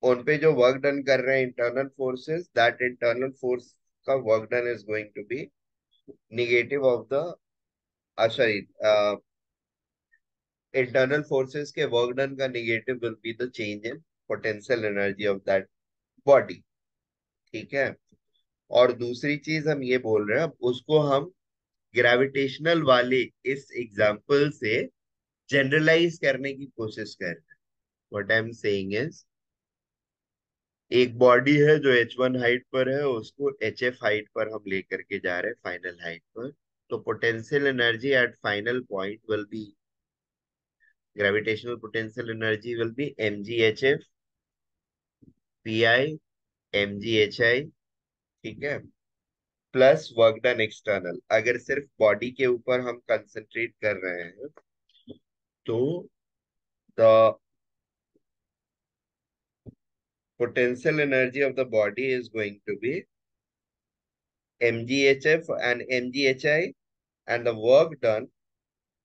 उन पे जो वर्क डन कर रहे हैं internal forces, that internal force का work done is going to be negative of the, sorry, internal forces के work done का negative will be the change in potential energy of that body, ठीक है। और दूसरी चीज हम ये बोल रहे हैं, अब उसको हम ग्रेविटेशनल वाले इस एग्जाम्पल से जनरलाइज करने की कोशिश कर रहे हैं। What I am saying is, एक बॉडी है जो H1 हाइट पर है, उसको HF हाइट पर हम लेकर के जा रहे हैं, फाइनल हाइट पर। तो potential energy at final point will be, gravitational potential energy will be mgHF pi mghi, ठीक है, प्लस वर्क डन एक्सटर्नल। अगर सिर्फ बॉडी के ऊपर हम कंसंट्रेट कर रहे हैं तो the potential energy of the body is going to be mghf and mghi, and the work done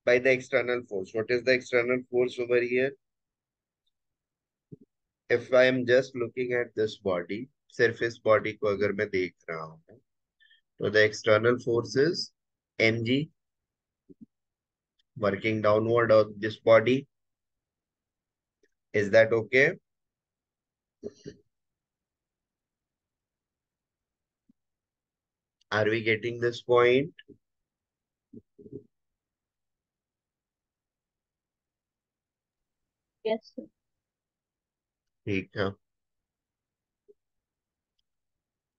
by the external force. What is the external force over here? If I am just looking at this body, surface body को अगर मैं देख रहा हूँ, तो the external force is mg working downward on this body. Is that okay? Are we getting this point? Yes sir. ठीक है.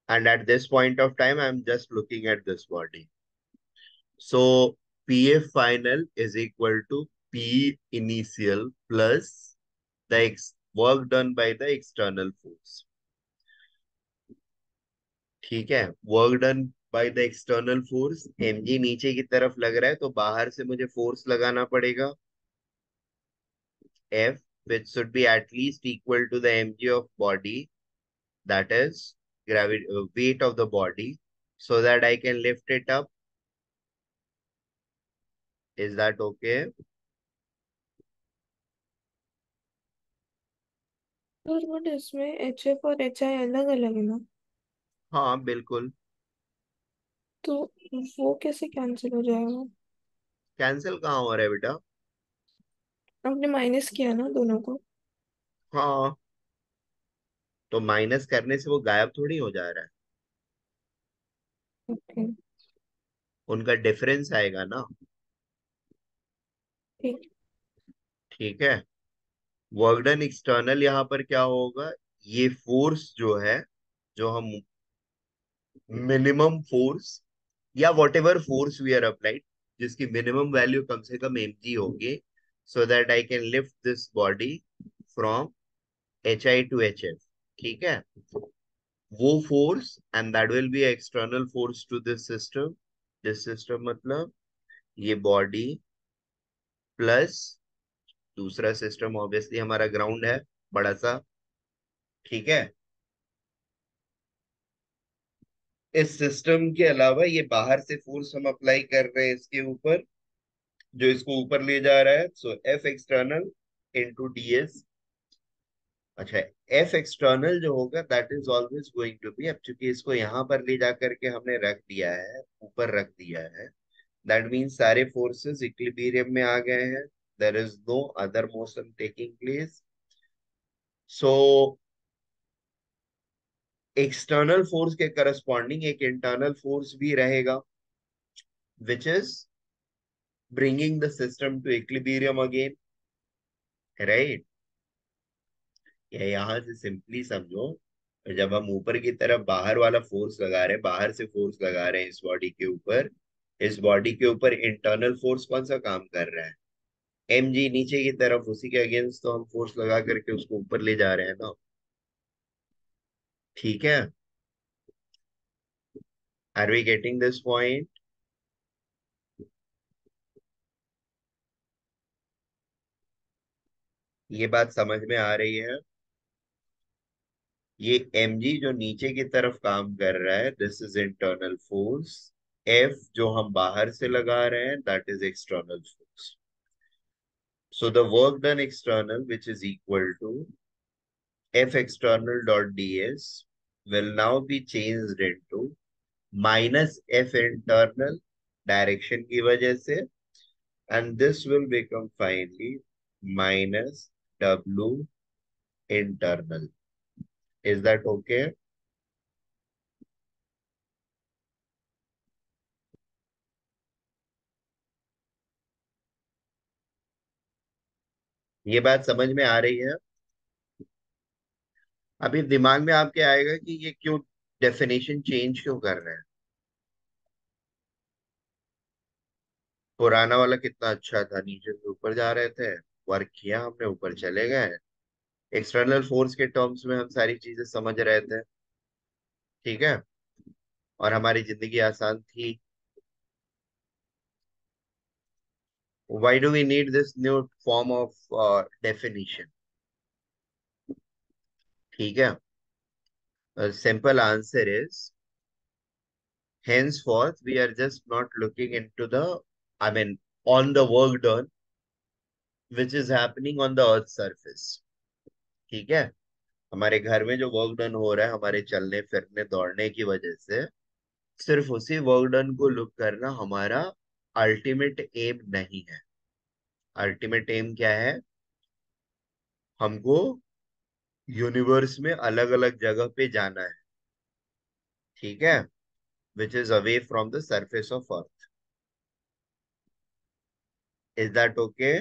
And at this point of time, I'm just looking at this body. So PF final is equal to P initial plus the work done by the external force. ठीक है, work done by the external force, mg नीचे की तरफ लग रहा है तो बाहर से मुझे फोर्स लगाना पड़ेगा F, which should be at least equal to the mg of body, that is gravity weight of the body, so that I can lift it up. Is that okay? और बट इसमें H F और H I अलग अलग है ना? हाँ बिल्कुल. तो वो कैसे कैंसिल हो जाएगा? कैंसिल कहाँ हो रहा है बेटा? आपने माइनस किया ना दोनों को? हाँ, तो माइनस करने से वो गायब थोड़ी हो जा रहा है, ओके। उनका डिफरेंस आएगा ना. ठीक। ठीक है. वर्क डन एक्सटर्नल यहाँ पर क्या होगा, ये फोर्स जो है, जो हम मिनिमम फोर्स या whatever force we are applied, जिसकी मिनिमम वैल्यू कम से कम mg होगी, so that I can lift this body from hi to hf. ठीक है, वो force, and that will be external force to this system. This system मतलब ये बॉडी प्लस दूसरा सिस्टम, ऑब्वियसली हमारा ग्राउंड है बड़ा सा. ठीक है, इस सिस्टम के अलावा ये बाहर से फोर्स हम अप्लाई कर रहे हैं इसके ऊपर, जो इसको ऊपर ले जा रहा है. So F external into ds. अच्छा, एफ एक्सटर्नल जो होगा that is always going to be, अब चूंकि इसको यहाँ पर ले जा करके हमने रख दिया है, ऊपर रख दिया है, दैट मीन्स सारे फोर्सेस इक्विलिब्रियम में आ गए हैं. There is no other motion taking place. So external force के करस्पॉन्डिंग एक इंटरनल फोर्स भी रहेगा, which is bringing the system to equilibrium again, right. या यहाँ से सिंपली समझो, जब हम ऊपर की तरफ बाहर वाला फोर्स लगा रहे हैं, बाहर से फोर्स लगा रहे हैं इस बॉडी के ऊपर, इस बॉडी के ऊपर इंटरनल फोर्स कौन सा काम कर रहा है, mg. नीचे की तरफ उसी के अगेंस्ट तो हम फोर्स लगा करके उसको ऊपर ले जा रहे हैं ना. ठीक है, are we getting this point? ये बात समझ में आ रही है? ये mg जो नीचे की तरफ काम कर रहा है, this is internal force. f जो हम बाहर से लगा रहे हैं, that is external force. So the work done external, which is equal to F external dot ds, will now be changed into minus F internal direction की वजह से, and this will become finally minus W internal. Is that okay? ये बात समझ में आ रही है? अभी दिमाग में आपके आएगा कि ये क्यों डेफिनेशन चेंज क्यों कर रहे हैं। पुराना वाला कितना अच्छा था, नीचे से ऊपर जा रहे थे, वर्क किया हमने, ऊपर चले गए, एक्सटर्नल फोर्स के टर्म्स में हम सारी चीजें समझ रहे थे। ठीक है, और हमारी जिंदगी आसान थी। Why do we need this new form of definition? ठीक है, simple answer is henceforth we are just not looking into the, I mean, on the work done which is happening on the earth surface. ठीक है, हमारे घर में जो work done हो रहा है हमारे चलने फिरने दौड़ने की वजह से, सिर्फ उसी वर्क डन को लुक करना हमारा अल्टीमेट एम नहीं है। अल्टीमेट एम क्या है? हमको यूनिवर्स में अलग अलग जगह पे जाना है। ठीक है, which is away from the surface of earth. Is that okay?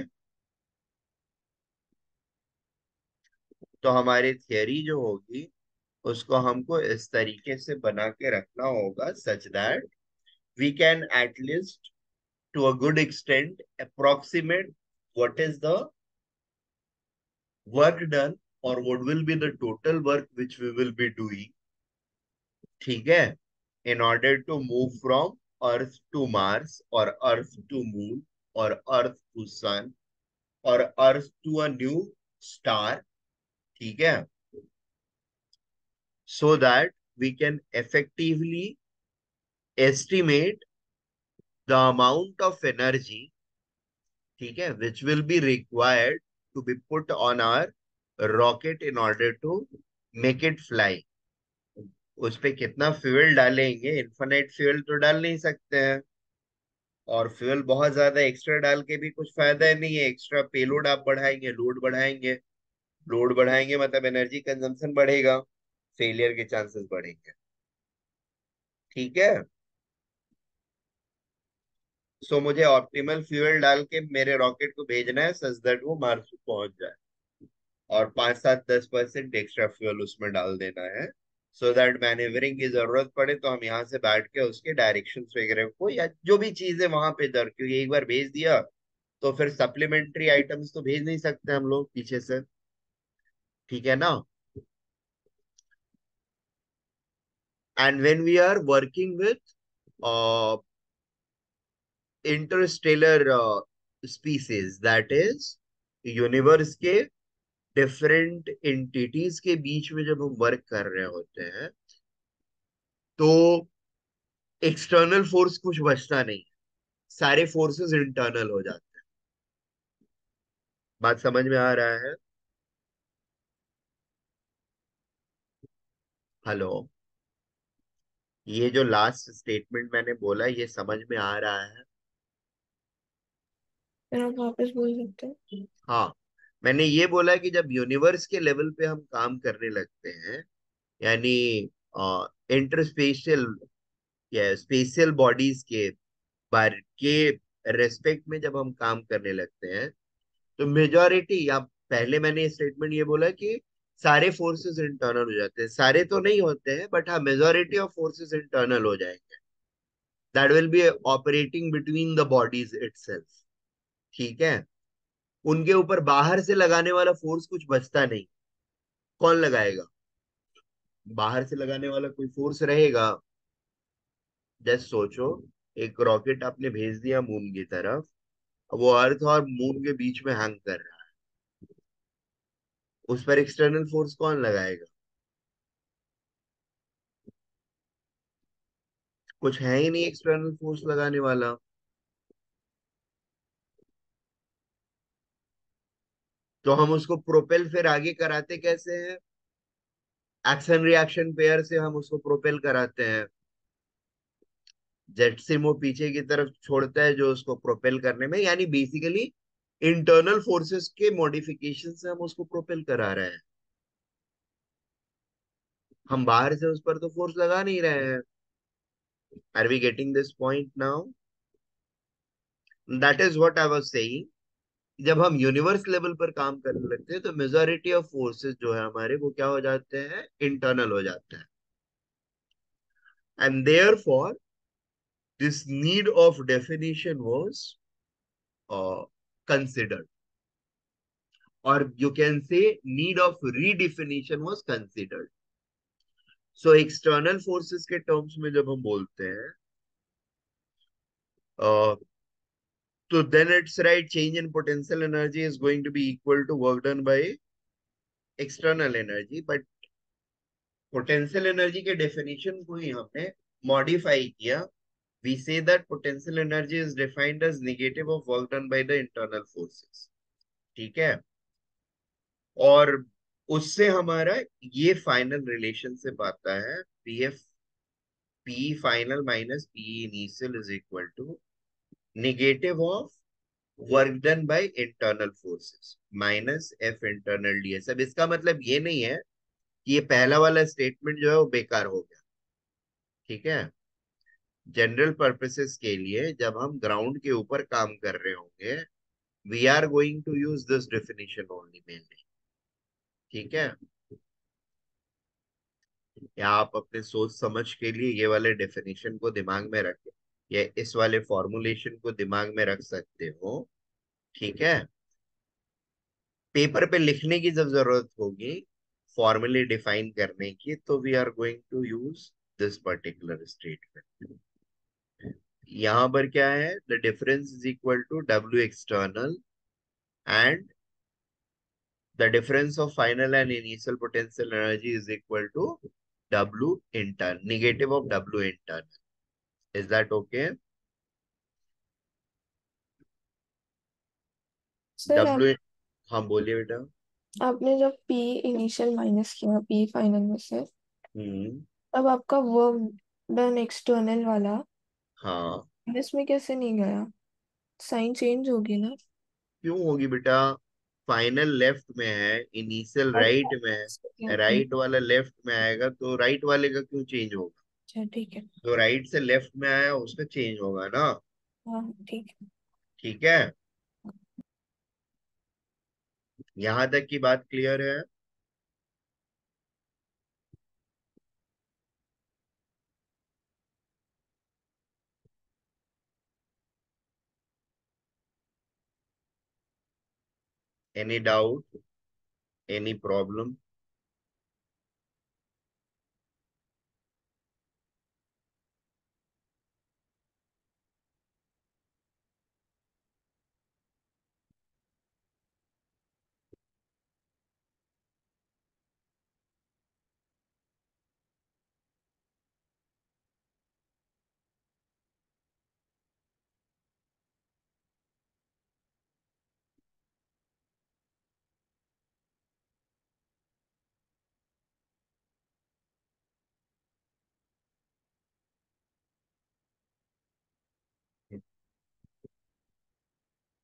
तो हमारी थियरी जो होगी उसको हमको इस तरीके से बना के रखना होगा, such that we can at least to a good extent approximate what is the work done or what will be the total work which we will be doing. ठीक है, in order to move from earth to Mars or earth to moon or earth to sun or earth to a new star. ठीक है, so that we can effectively estimate the amount of energy, ठीक है, which will be required to be put on our rocket in order to make it fly. उस पे कितना fuel डालेंगे, infinite fuel तो डाल नहीं सकते हैं, और फ्यूल बहुत ज्यादा एक्स्ट्रा डाल के भी कुछ फायदा नहीं है। एक्स्ट्रा पेलोड आप बढ़ाएंगे, लोड बढ़ाएंगे, लोड बढ़ाएंगे मतलब एनर्जी कंजम्पशन बढ़ेगा, फेलियर के चांसेस बढ़ेंगे। ठीक है, सो मुझे ऑप्टिमल फ्यूल डाल के मेरे रॉकेट को भेजना है सच दैट वो मार्स पे पहुंच जाए, और 5-7-10% एक्स्ट्रा फ्यूल उसमें डाल देना है, सो दैट मैन्युवरिंग की जरूरत पड़े तो हम यहाँ से बैठ के उसके डायरेक्शंस वगैरह को या जो भी चीजें वहां पे दर, क्योंकि एक बार भेज दिया तो फिर सप्लीमेंट्री आइटम्स तो भेज नहीं सकते हम लोग पीछे से। ठीक है ना? And when we are working with interstellar species, that is universe के डिफरेंट एंटिटीज के बीच में जब हम वर्क कर रहे होते हैं तो एक्सटर्नल फोर्स कुछ बचता नहीं, सारे फोर्सेस इंटरनल हो जाते हैं। बात समझ में आ रहा है? हेलो, ये जो लास्ट स्टेटमेंट मैंने बोला ये समझ में आ रहा है? फिर आप वापस बोल सकते हैं। हाँ, मैंने ये बोला कि जब यूनिवर्स के लेवल पे हम काम करने लगते हैं, यानी इंटरस्पेशियल या स्पेशियल बॉडीज के बारे के रेस्पेक्ट में जब हम काम करने लगते हैं, तो मेजॉरिटी या पहले मैंने स्टेटमेंट ये बोला कि सारे फोर्सेस इंटरनल हो जाते हैं, सारे तो नहीं होते हैं बट हाँ मेजॉरिटी ऑफ फोर्सेस इंटरनल हो जाएंगे, that will B operating between the bodies itself. ठीक है, उनके ऊपर बाहर से लगाने वाला फोर्स कुछ बचता नहीं। कौन लगाएगा? बाहर से लगाने वाला कोई फोर्स रहेगा? जस्ट सोचो, एक रॉकेट आपने भेज दिया मून की तरफ, अब वो अर्थ और मून के बीच में हैंग कर रहा है, उस पर एक्सटर्नल फोर्स कौन लगाएगा? कुछ है ही नहीं एक्सटर्नल फोर्स लगाने वाला। तो हम उसको प्रोपेल फिर आगे कराते कैसे हैं? एक्शन रिएक्शन पेयर से हम उसको प्रोपेल कराते हैं। जेट सिम वो पीछे की तरफ छोड़ता है जो उसको प्रोपेल करने में, यानी बेसिकली इंटरनल फोर्सेस के मॉडिफिकेशन से हम उसको प्रोपेल करा रहे हैं। हम बाहर से उस पर तो फोर्स लगा नहीं रहे हैं। Are we getting this point now? That is what I was saying, जब हम यूनिवर्स लेवल पर काम करने लगते हैं तो मेजॉरिटी ऑफ फोर्सेस जो है हमारे वो क्या हो जाते हैं, इंटरनल हो जाते हैं। And therefore this need of definition was considered, और you can say need of redefinition was considered. So external forces के टर्म्स में जब हम बोलते हैं, uh, तो then it's right, change in potential energy is going to be equal to work done by external energy, but potential energy के definition को ही हमने मॉडिफाई किया। We say that potential energy is defined as negative of work done by the internal forces. ठीक है, और उससे हमारा ये फाइनल रिलेशनशिप आता है, P F P final minus P initial is equal to negative of work done by internal forces minus F internal DS. अब इसका मतलब ये नहीं है कि ये पहला वाला स्टेटमेंट जो है वो बेकार हो गया। ठीक है, जनरल पर्पसेस के लिए जब हम ग्राउंड के ऊपर काम कर रहे होंगे, we are going to use this definition only mainly. ठीक है, या आप अपने सोच समझ के लिए ये वाले डेफिनेशन को दिमाग में रखें, या इस वाले फॉर्मुलेशन को दिमाग में रख सकते हो। ठीक है, पेपर पे लिखने की जब जरूरत होगी फॉर्मली डिफाइन करने की, तो we are going to use this particular statement. यहां पर क्या है, the difference is equal to W external and the difference of final and initial potential energy is equal to W internal, negative of W internal. Is that okay? Sir आप W, हाँ बोलिए बेटा। आपने जब पी इनिशियल माइनस किया P final में से, हम्म। तब आपका वर्क डन एक्सटर्नल वाला हाँ, इसमें कैसे नहीं गया? साइन चेंज होगी ना? क्यों होगी बेटा, फाइनल लेफ्ट में है, इनिशियल अच्छा, राइट में है, राइट वाला लेफ्ट में आएगा तो राइट वाले का क्यों चेंज होगा? ठीक है। जो राइट से लेफ्ट में आया उसका चेंज होगा ना। हाँ ठीक है। ठीक है, यहां तक की बात क्लियर है? Any doubt, any problem?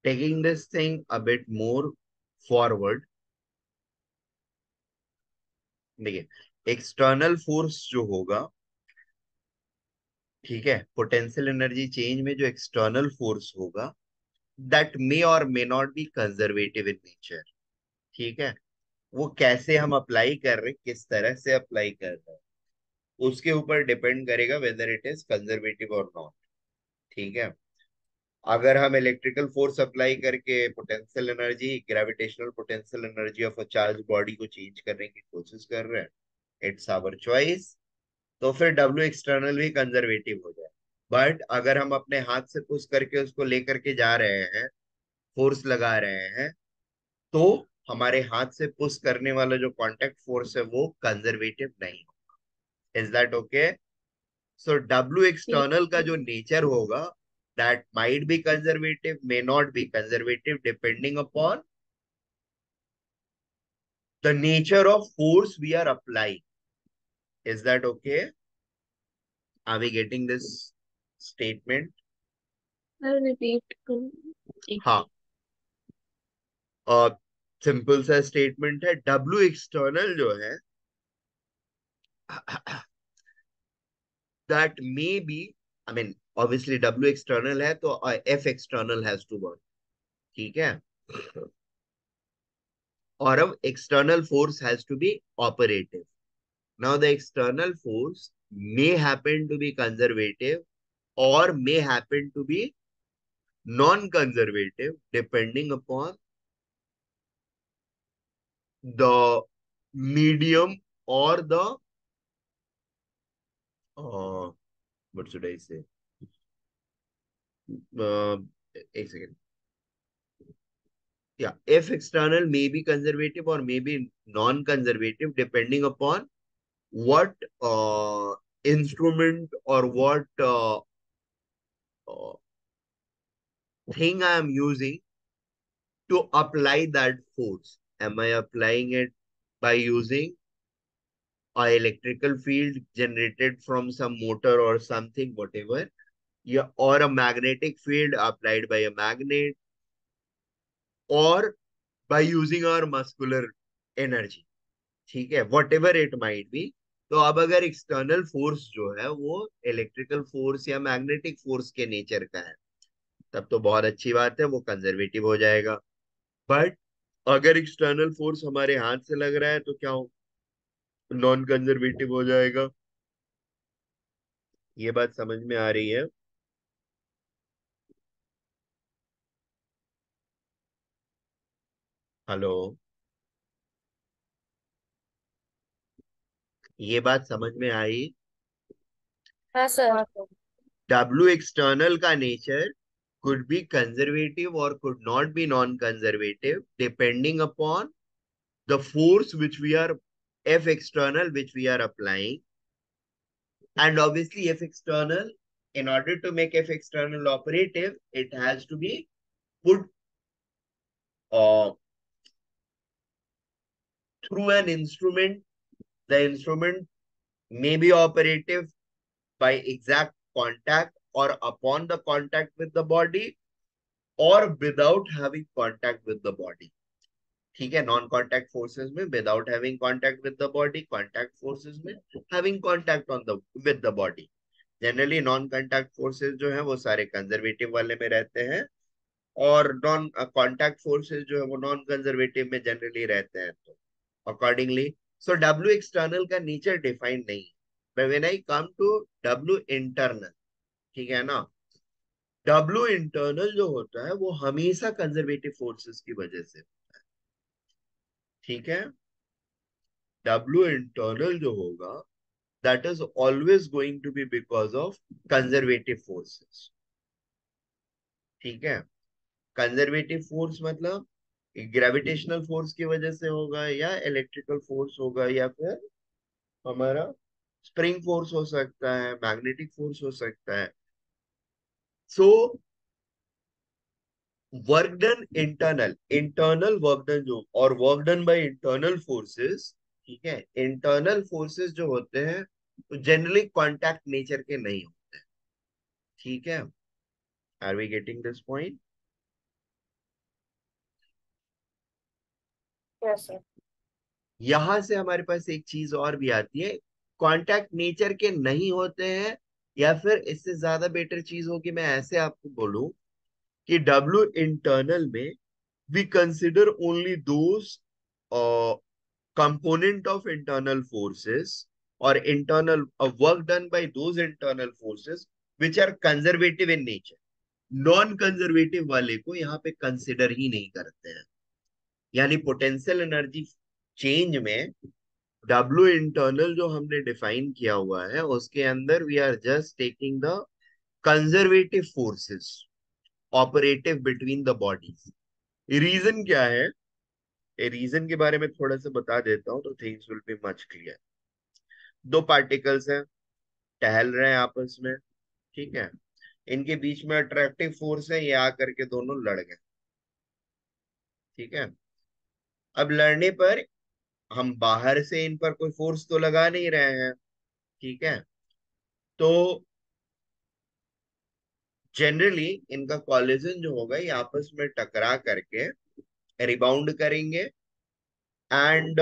Taking this thing a bit more forward, देखिए एक्सटर्नल फोर्स जो होगा, ठीक है, पोटेंशियल एनर्जी चेंज में जो एक्सटर्नल फोर्स होगा, दैट मे और मे not be conservative in nature. ठीक है, वो कैसे हम अप्लाई कर रहे हैं, किस तरह से अप्लाई कर रहे हैं, उसके ऊपर डिपेंड करेगा वेदर इट इज कंजर्वेटिव और नॉट। ठीक है, अगर हम इलेक्ट्रिकल फोर्स अप्लाई करके potential energy, gravitational potential energy of a charge body को चेंज करने की कोशिश कर रहे हैं, इट्स आवर चॉइस, तो फिर डब्ल्यू एक्सटर्नल भी कंजर्वेटिव हो जाए। बट अगर हम अपने हाथ से पुश करके उसको लेकर के जा रहे हैं, फोर्स लगा रहे हैं, तो हमारे हाथ से पुश करने वाला जो कांटेक्ट फोर्स है वो कंजर्वेटिव नहीं। Is that okay? So W ठीक एक्सटर्नल का जो नेचर होगा, that might be conservative, may not be conservative, depending upon the nature of force we are applying. Is that okay? Are we getting this statement? है। Repeat एक हाँ, और simple सा statement है, डब्ल्यू एक्सटर्नल जो है that may be, I mean obviously W external है तो F external has to work. ठीक है, or a external force has to be operative. Now, the external force may happen to be conservative or may happen to be non-conservative depending upon the medium or the uh, what should I say? Uh, a second. Yeah, if external may be conservative or may be non-conservative depending upon what instrument or what uh, thing I am using to apply that force. Am I applying it by using a electrical field generated from some motor or something, whatever, yeah, or a magnetic field applied by a magnet, or by using our muscular energy, ठीक है, whatever it might be. तो अब अगर external force जो है वो electrical force या magnetic force के नेचर का है, तब तो बहुत अच्छी बात है, वो कंजर्वेटिव हो जाएगा. बट अगर एक्सटर्नल फोर्स हमारे हाथ से लग रहा है तो क्या हो, नॉन कंजर्वेटिव हो जाएगा. ये बात समझ में आ रही है? हेलो, ये बात समझ में आई? हाँ सर। हाँ सर. W external का nature could be conservative or could not be non-conservative depending upon the force which we are, F external which we are applying. And obviously F external, in order to make F external operative, it has to be put uh, through an instrument. The instrument may be operative by exact contact or upon the contact with the body or without having contact with the body. ठीक है, non contact forces में without having contact with the body, contact forces में having contact on the with the body. Generally non contact forces जो है वो सारे conservative वाले में रहते हैं, और नॉन कॉन्टैक्ट फोर्सेस जो है वो नॉन कंजर्वेटिव में जनरली रहते हैं. तो अकॉर्डिंगली, सो डब्ल्यू एक्सटर्नल का नेचर डिफाइंड नहीं है. But when I come to W internal, ठीक है ना, डब्ल्यू इंटरनल जो होता है वो हमेशा कंजर्वेटिव फोर्सेस की वजह से, ठीक है, डब्ल्यू इंटरनल जो होगा that is always going to be because of conservative forces. ठीक है, कंजर्वेटिव फोर्स मतलब ग्रेविटेशनल फोर्स की वजह से होगा, या इलेक्ट्रिकल फोर्स होगा, या फिर हमारा स्प्रिंग फोर्स हो सकता है, मैग्नेटिक फोर्स हो सकता है. So work done internal, internal work done जो, और work done by internal forces, ठीक है, इंटरनल फोर्सेस जो होते हैं तो जनरली कॉन्टैक्ट नेचर के नहीं होते. ठीक है, are we getting this point? Yes sir. यहां से हमारे पास एक चीज और भी आती है, कॉन्टैक्ट नेचर के नहीं होते हैं, या फिर इससे ज्यादा बेटर चीज होगी मैं ऐसे आपको बोलूं कि डब्ल्यू इंटरनल में we consider only those component of internal forces or internal work done by those internal forces which are conservative in nature. Non conservative वाले को यहाँ पे कंसिडर ही नहीं करते हैं. यानी पोटेंशियल एनर्जी चेंज में डब्ल्यू इंटरनल जो हमने डिफाइन किया हुआ है उसके अंदर we are just taking the conservative forces operative between the bodies. Reason क्या है, रीजन के बारे में थोड़ा सा बता देता हूं तो things will be much clear. दो पार्टिकल्स हैं, टहल रहे हैं आपस में, ठीक है, इनके बीच में अट्रैक्टिव फोर्स है, ये आकर के दोनों लड़ गए. ठीक है, अब लड़ने पर हम बाहर से इन पर कोई फोर्स तो लगा नहीं रहे हैं, ठीक है, तो जनरली इनका कॉलिजन जो होगा ये आपस में टकरा करके रिबाउंड करेंगे, एंड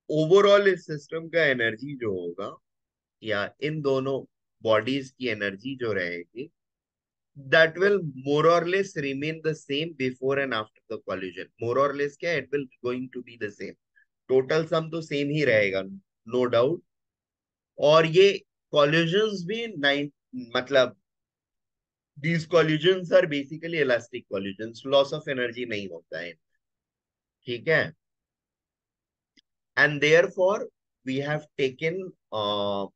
ओवरऑल इस सिस्टम का एनर्जी जो होगा, या इन दोनों बॉडीज की एनर्जी जो रहेगी, that will more or less remain the same before and after the collision. More or less क्या, it will going to be the same. Total sum तो सेम ही रहेगा, नो डाउट. और ये collisions भी nine, मतलब these collisions are basically elastic collisions, loss of energy नहीं होता है. ठीक है. And therefore we have taken or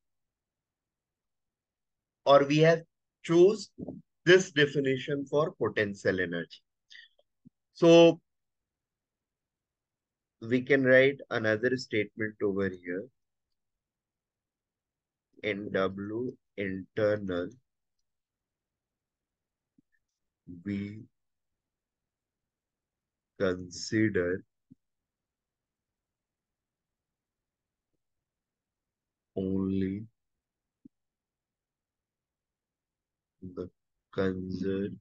we have choose this definition for potential energy. So we can write another statement over here. NW internal, we consider only the conservative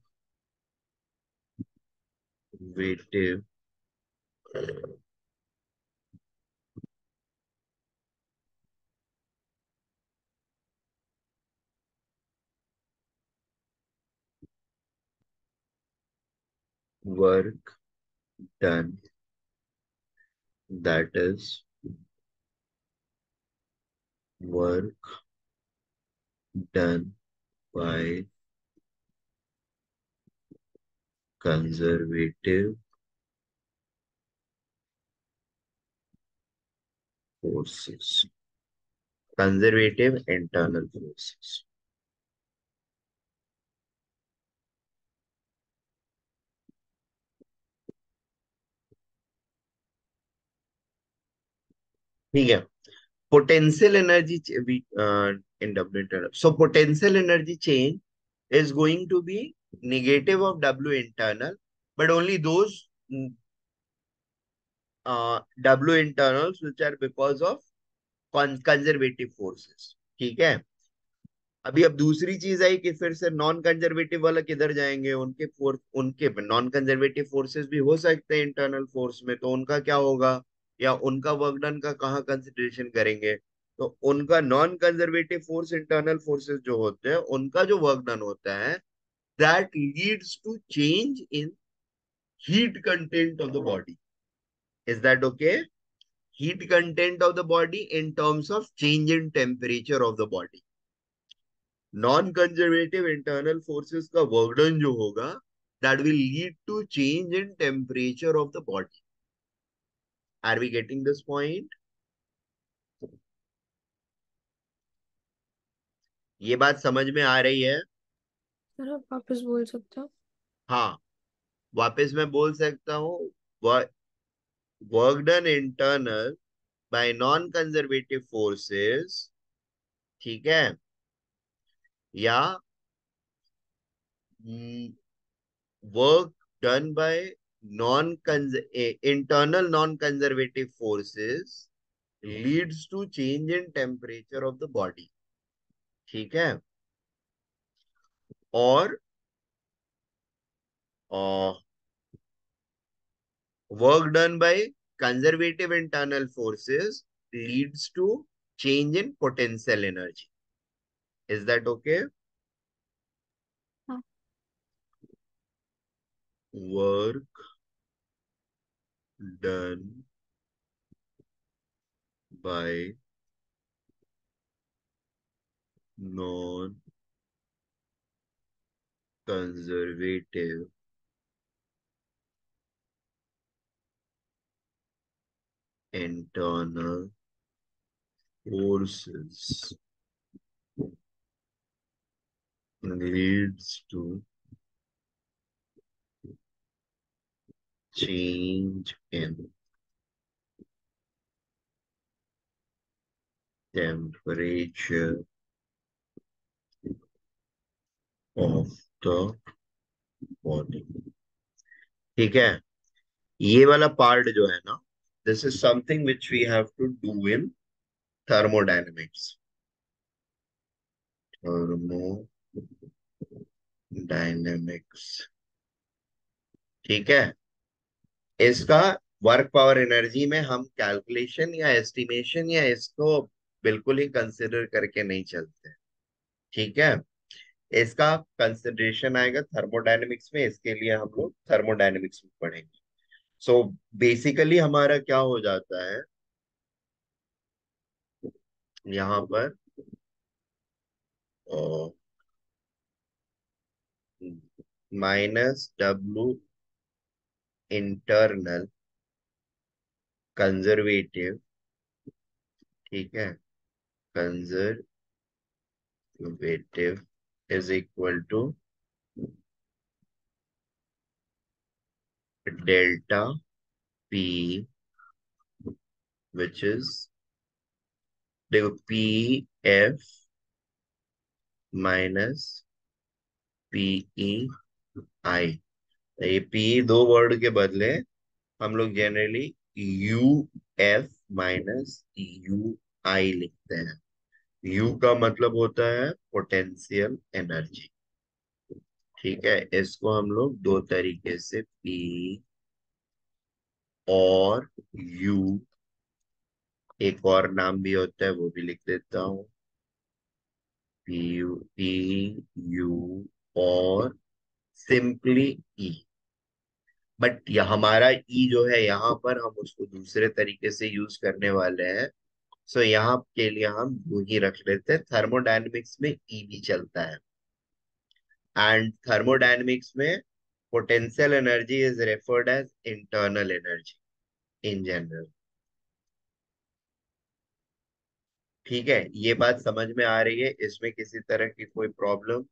work done, that is work done by conservative forces, conservative internal forces. ठीक है. Potential energy in W internal. So potential energy change is going to be negative of W internal, but only those W internals which are because of conservative forces. ठीक है. अभी अब दूसरी चीज आई कि फिर से नॉन कंजर्वेटिव वाला किधर जाएंगे, उनके फोर्स, उनके नॉन कंजर्वेटिव फोर्सेस भी हो सकते हैं इंटरनल फोर्स में, तो उनका क्या होगा, या उनका वर्क डन का कहाँ कंसिडरेशन करेंगे. तो उनका non conservative force internal forces जो होते हैं उनका जो वर्क डन होता है, that leads to change in heat content of the body. Is that okay? Heat content of the body in terms of change in temperature of the body. Non conservative internal forces का work done जो होगा, that will lead to change in temperature of the body. Are we getting this point? ये बात समझ में आ रही है? सर आप वापस बोल सकते हो? हाँ, वापस मैं बोल सकता हूँ. Work done internal bye non conservative forces, ठीक है, या work done by non internal non-conservative forces leads to change in temperature of the body. ठीक है. और work done by conservative internal forces leads to change in potential energy. Is that okay? हाँ. Work done by non-conservative internal forces leads to change in temperature of the body. ठीक है. ये वाला part जो है ना, this is something which we have to do in thermodynamics. Thermodynamics. ठीक है. इसका वर्क पावर एनर्जी में हम कैलकुलेशन या एस्टिमेशन या इसको बिल्कुल ही कंसिडर करके नहीं चलते. ठीक है. इसका कंसिडरेशन आएगा थर्मोडायनेमिक्स में, इसके लिए हम लोग थर्मोडायनेमिक्स में पढ़ेंगे। सो बेसिकली हमारा क्या हो जाता है यहाँ पर, -W इंटरनल कंजर्वेटिव, ठीक है, conservative is equal to delta P, which is, देखो, Pf माइनस PEI। ये पी दो वर्ड के बदले हम लोग जनरली UF माइनस UI लिखते हैं। U का मतलब होता है पोटेंशियल एनर्जी, ठीक है। इसको हम लोग दो तरीके से P और U, एक और नाम भी होता है वो भी लिख देता हूँ, PU और सिंपली E। बट हमारा ई जो है यहाँ पर हम उसको दूसरे तरीके से यूज करने वाले हैं। सो यहाँ के लिए हम यू ही रख लेते हैं। थर्मोडायनेमिक्स में ई भी चलता है, एंड थर्मोडायनेमिक्स में potential energy is referred as internal energy in general. ठीक है, ये बात समझ में आ रही है? इसमें किसी तरह की कोई प्रॉब्लम?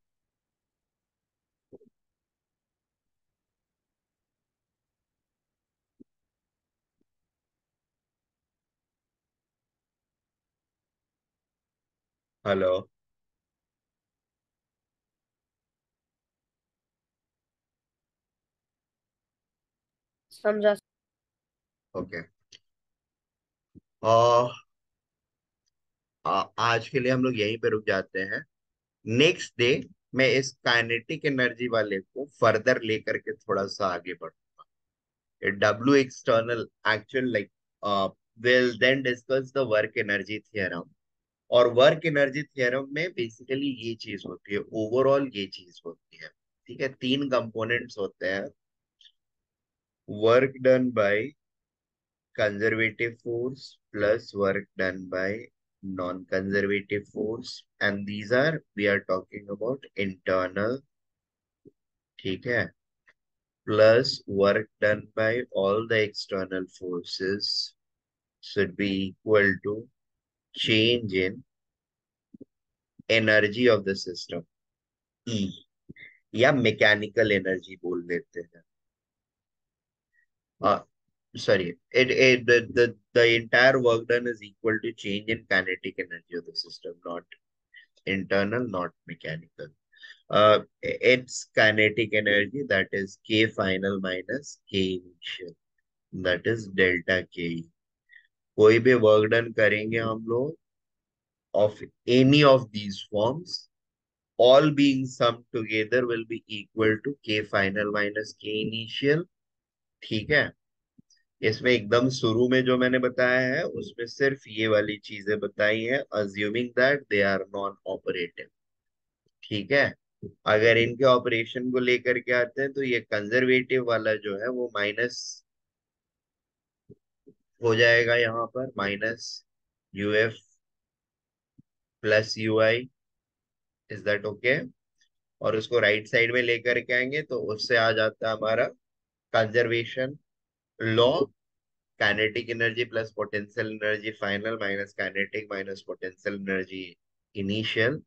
हेलो? समझा। ओके। आज के लिए हम लोग यहीं पे रुक जाते हैं। नेक्स्ट डे मैं इस काइनेटिक एनर्जी वाले को फर्दर लेकर के थोड़ा सा आगे बढ़ूंगा। W external actual like will then discuss the work energy theorem. और वर्क एनर्जी थ्योरम में बेसिकली ये चीज होती है, ओवरऑल ये चीज होती है, ठीक है। तीन कंपोनेंट्स होते हैं, work done bye conservative force plus work done by non-conservative force, and these are, we are talking about internal, ठीक है, plus work done by all the external forces should be equal to change in energy of the system, E, या mechanical energy बोल देते हैं। Sorry, the entire work done is equal to change in kinetic energy of the system, not internal, not mechanical. It's kinetic energy, that is K final minus K initial, that is delta K। कोई भी work done करेंगे हम लोग of any of these forms, all being summed together will be equal to K final minus K initial, ठीक है। इसमें एकदम शुरू में जो मैंने बताया है उसमें सिर्फ ये वाली चीजें बताई हैं, assuming that they are non operative, ठीक है। अगर इनके ऑपरेशन को लेकर के आते हैं तो ये कंजर्वेटिव वाला जो है वो माइनस हो जाएगा, यहाँ पर minus UF plus UI, is that okay? और उसको राइट साइड में लेकर के आएंगे तो उससे आ जाता है हमारा conservation law, kinetic energy plus potential energy final minus kinetic minus potential energy initial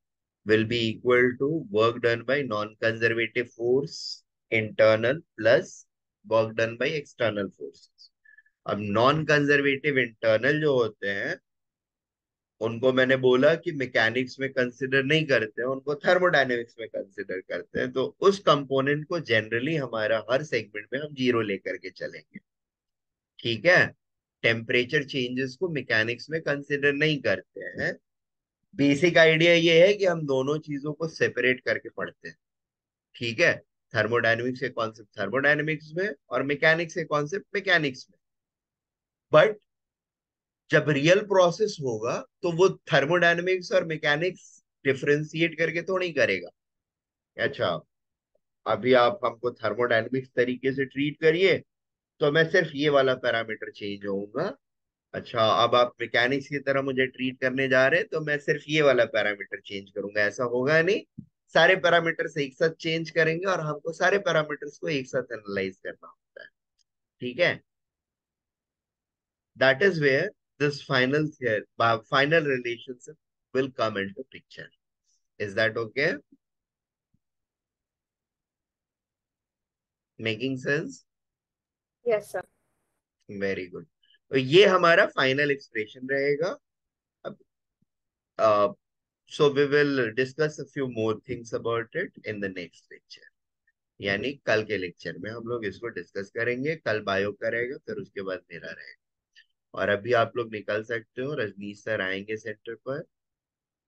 will be equal to work done by non-conservative force internal plus work done by external forces। अब नॉन कंजर्वेटिव इंटरनल जो होते हैं उनको मैंने बोला कि mechanics में consider नहीं करते हैं, उनको थर्मोडायनेमिक्स में कंसिडर करते हैं। तो उस कंपोनेंट को जनरली हमारा हर सेगमेंट में हम जीरो लेकर के चलेंगे, ठीक है। टेम्परेचर चेंजेस को मैकेनिक्स में कंसिडर नहीं करते हैं। बेसिक आइडिया ये है कि हम दोनों चीजों को सेपरेट करके पढ़ते हैं, ठीक है। थर्मोडायनेमिक्स के कॉन्सेप्ट थर्मोडायनेमिक्स में और मैकेनिक्स के कॉन्सेप्ट मैकेनिक्स में। बट जब रियल प्रोसेस होगा तो वो थर्मोडायनेमिक्स और मैकेनिक्स डिफरेंशिएट करके तो नहीं करेगा, अच्छा, अभी आप हमको थर्मोडायनेमिक्स तरीके से ट्रीट करिए, तो मैं सिर्फ ये वाला पैरामीटर चेंज होऊंगा। अच्छा, अब आप मैकेनिक्स की तरह मुझे ट्रीट करने जा रहे हैं, तो मैं सिर्फ ये वाला पैरामीटर चेंज करूंगा, ऐसा होगा नहीं। सारे पैरामीटर्स एक साथ चेंज करेंगे और हमको सारे पैरामीटर्स को एक साथ एनालाइज करना होता है। ठीक है, that is where this final relationship will come into picture. Is that okay? Making sense? Yes sir. Very good. तो ये हमारा फाइनल एक्सप्रेशन रहेगा। अब so we will discuss a few more things about it in the next lecture, यानी कल के lecture में हम लोग इसको डिस्कस करेंगे। कल बायो का रहेगा, फिर उसके बाद मेरा रहेगा। और अभी आप लोग निकल सकते हो, रजनीश सर आएंगे सेंटर पर।